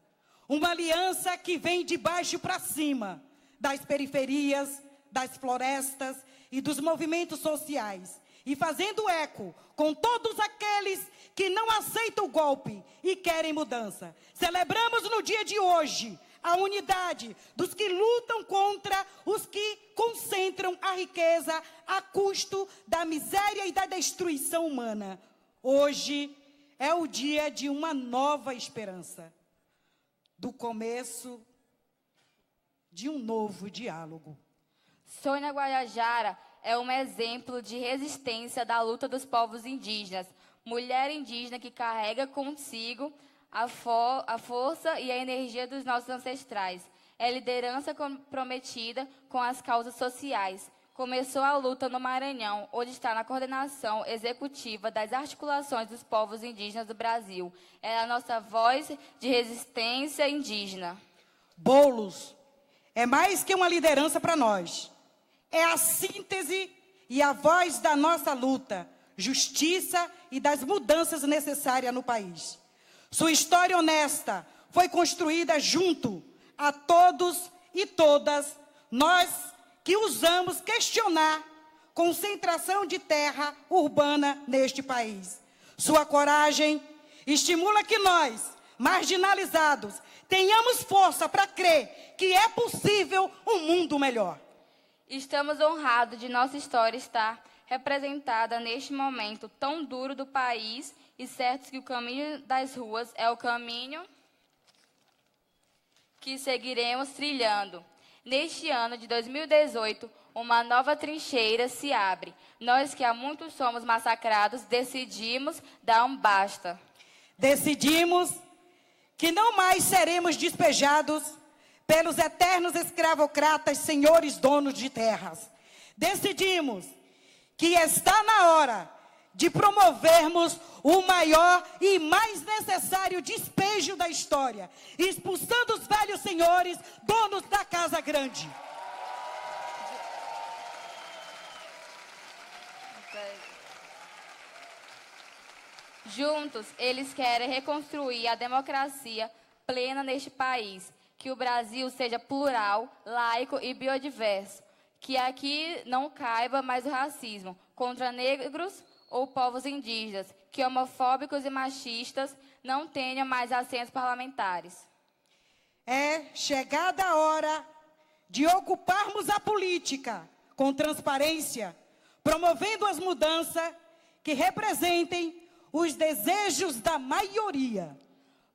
Uma aliança que vem de baixo para cima, das periferias, das florestas e dos movimentos sociais. E fazendo eco com todos aqueles que não aceitam o golpe e querem mudança. Celebramos no dia de hoje a unidade dos que lutam contra os que concentram a riqueza a custo da miséria e da destruição humana. Hoje é o dia de uma nova esperança, do começo de um novo diálogo.
Sônia Guajajara é um exemplo de resistência da luta dos povos indígenas. Mulher indígena que carrega consigo a força e a energia dos nossos ancestrais. É liderança comprometida com as causas sociais. Começou a luta no Maranhão, onde está na coordenação executiva das articulações dos povos indígenas do Brasil. É a nossa voz de resistência indígena.
Boulos é mais que uma liderança para nós. É a síntese e a voz da nossa luta, justiça e das mudanças necessárias no país. Sua história honesta foi construída junto a todos e todas nós que ousamos questionar concentração de terra urbana neste país. Sua coragem estimula que nós, marginalizados, tenhamos força para crer que é possível um mundo melhor.
Estamos honrados de nossa história estar representada neste momento tão duro do país e certos que o caminho das ruas é o caminho que seguiremos trilhando. Neste ano de 2018, uma nova trincheira se abre. Nós que há muito somos massacrados, decidimos dar um basta.
Decidimos que não mais seremos despejados pelos eternos escravocratas, senhores donos de terras. Decidimos que está na hora de promovermos o maior e mais necessário despejo da história, expulsando os velhos senhores, donos da Casa Grande.
Juntos, eles querem reconstruir a democracia plena neste país, que o Brasil seja plural, laico e biodiverso, que aqui não caiba mais o racismo contra negros ou povos indígenas, que homofóbicos e machistas não tenham mais assentos parlamentares.
É chegada a hora de ocuparmos a política com transparência, promovendo as mudanças que representem os desejos da maioria.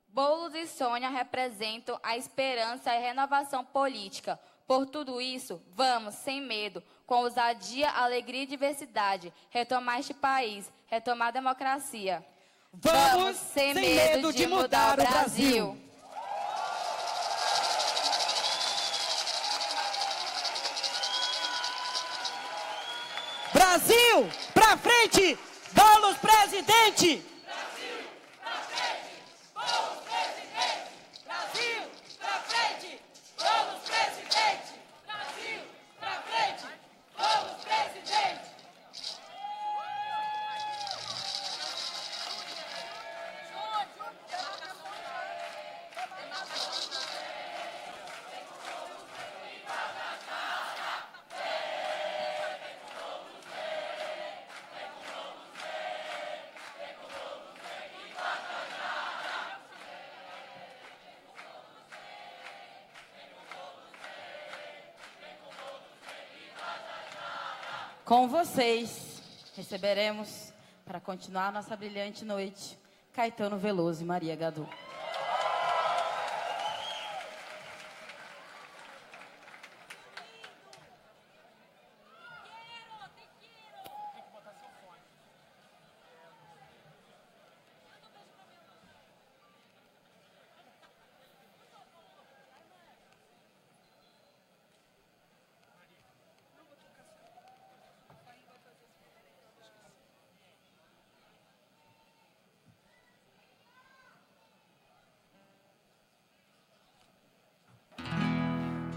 Boulos e Sônia representam a esperança e renovação política. Por tudo isso, vamos, sem medo, com ousadia, alegria e diversidade, retomar este país, retomar a democracia.
Vamos, sem medo de mudar o Brasil. Brasil, pra frente, Boulos presidente!
Brasil, pra frente, Boulos presidente! Brasil, pra frente, Boulos presidente! Brasil, pra frente, Boulos presidente!
Com vocês, receberemos, para continuar nossa brilhante noite, Caetano Veloso e Maria Gadu.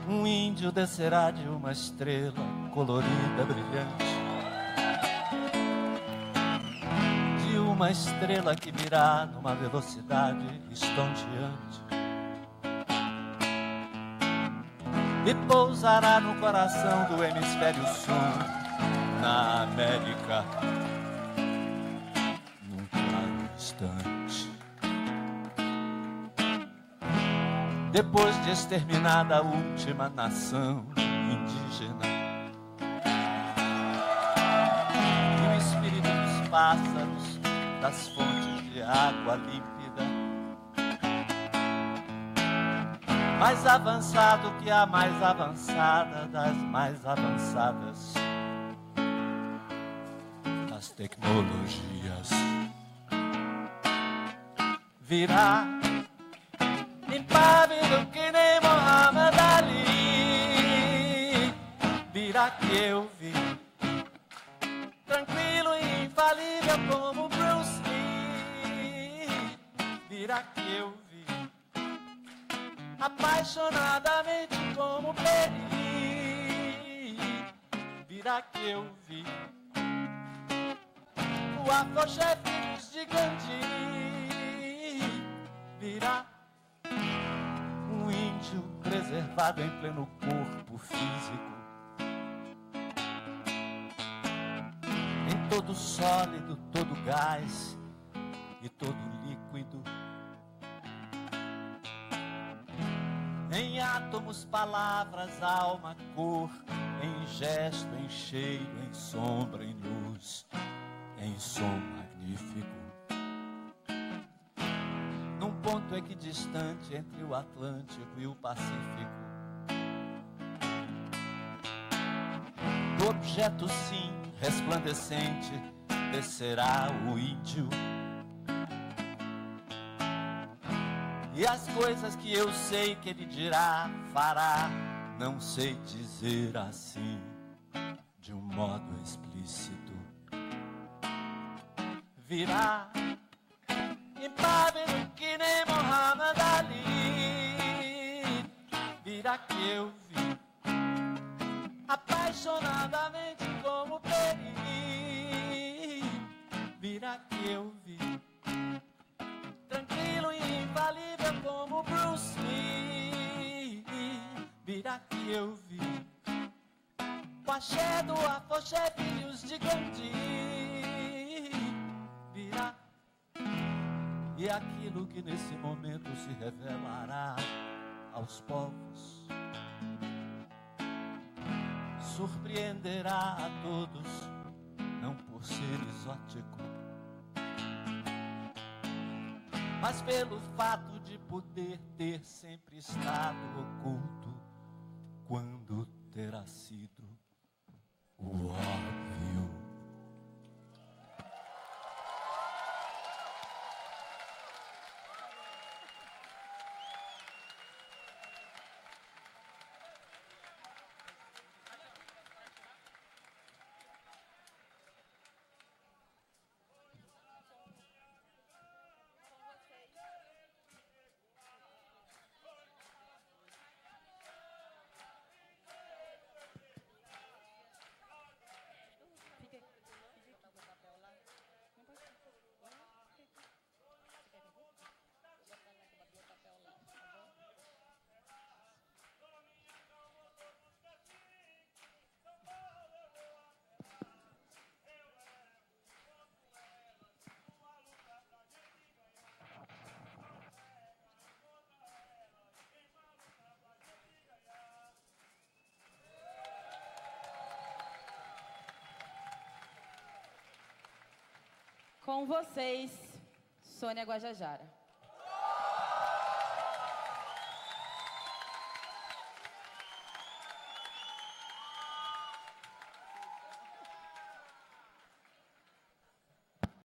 Um índio descerá de uma estrela colorida, brilhante, de uma estrela que virá numa velocidade estonteante e pousará no coração do hemisfério sul, na América, num claro instante. Depois de exterminada a última nação indígena, e o espírito dos pássaros, das fontes de água límpida, mais avançado que a mais avançada das mais avançadas, as tecnologias, virá impávido que nem Muhammad Ali, virá que eu vi, tranquilo e infalível como Bruce Lee, virá que eu vi, a apaixonadamente como peri. Virá que eu vi o afrochefe de Gandhi. Virá um índio preservado em pleno corpo físico, em todo sólido, todo gás e todo líquido, em átomos, palavras, alma, cor, em gesto, em cheiro, em sombra, em luz, em som magnífico, num ponto equidistante entre o Atlântico e o Pacífico. Do objeto, sim, resplandecente, descerá o índio. E as coisas que eu sei que ele dirá, fará, não sei dizer assim, de um modo explícito. Virá impávido que nem Muhammad Ali. Virá que eu vi apaixonadamente como peri. Virá que eu vi tranquilo e infalível como Bruce Lee. Virá que eu vi o axé do afoxé, filhos de Gandhi. Virá, e aquilo que nesse momento se revelará aos povos surpreenderá a todos, não por ser exótico, mas pelo fato de poder ter sempre estado oculto, quando terá sido o óbvio.
Com vocês, Sônia Guajajara.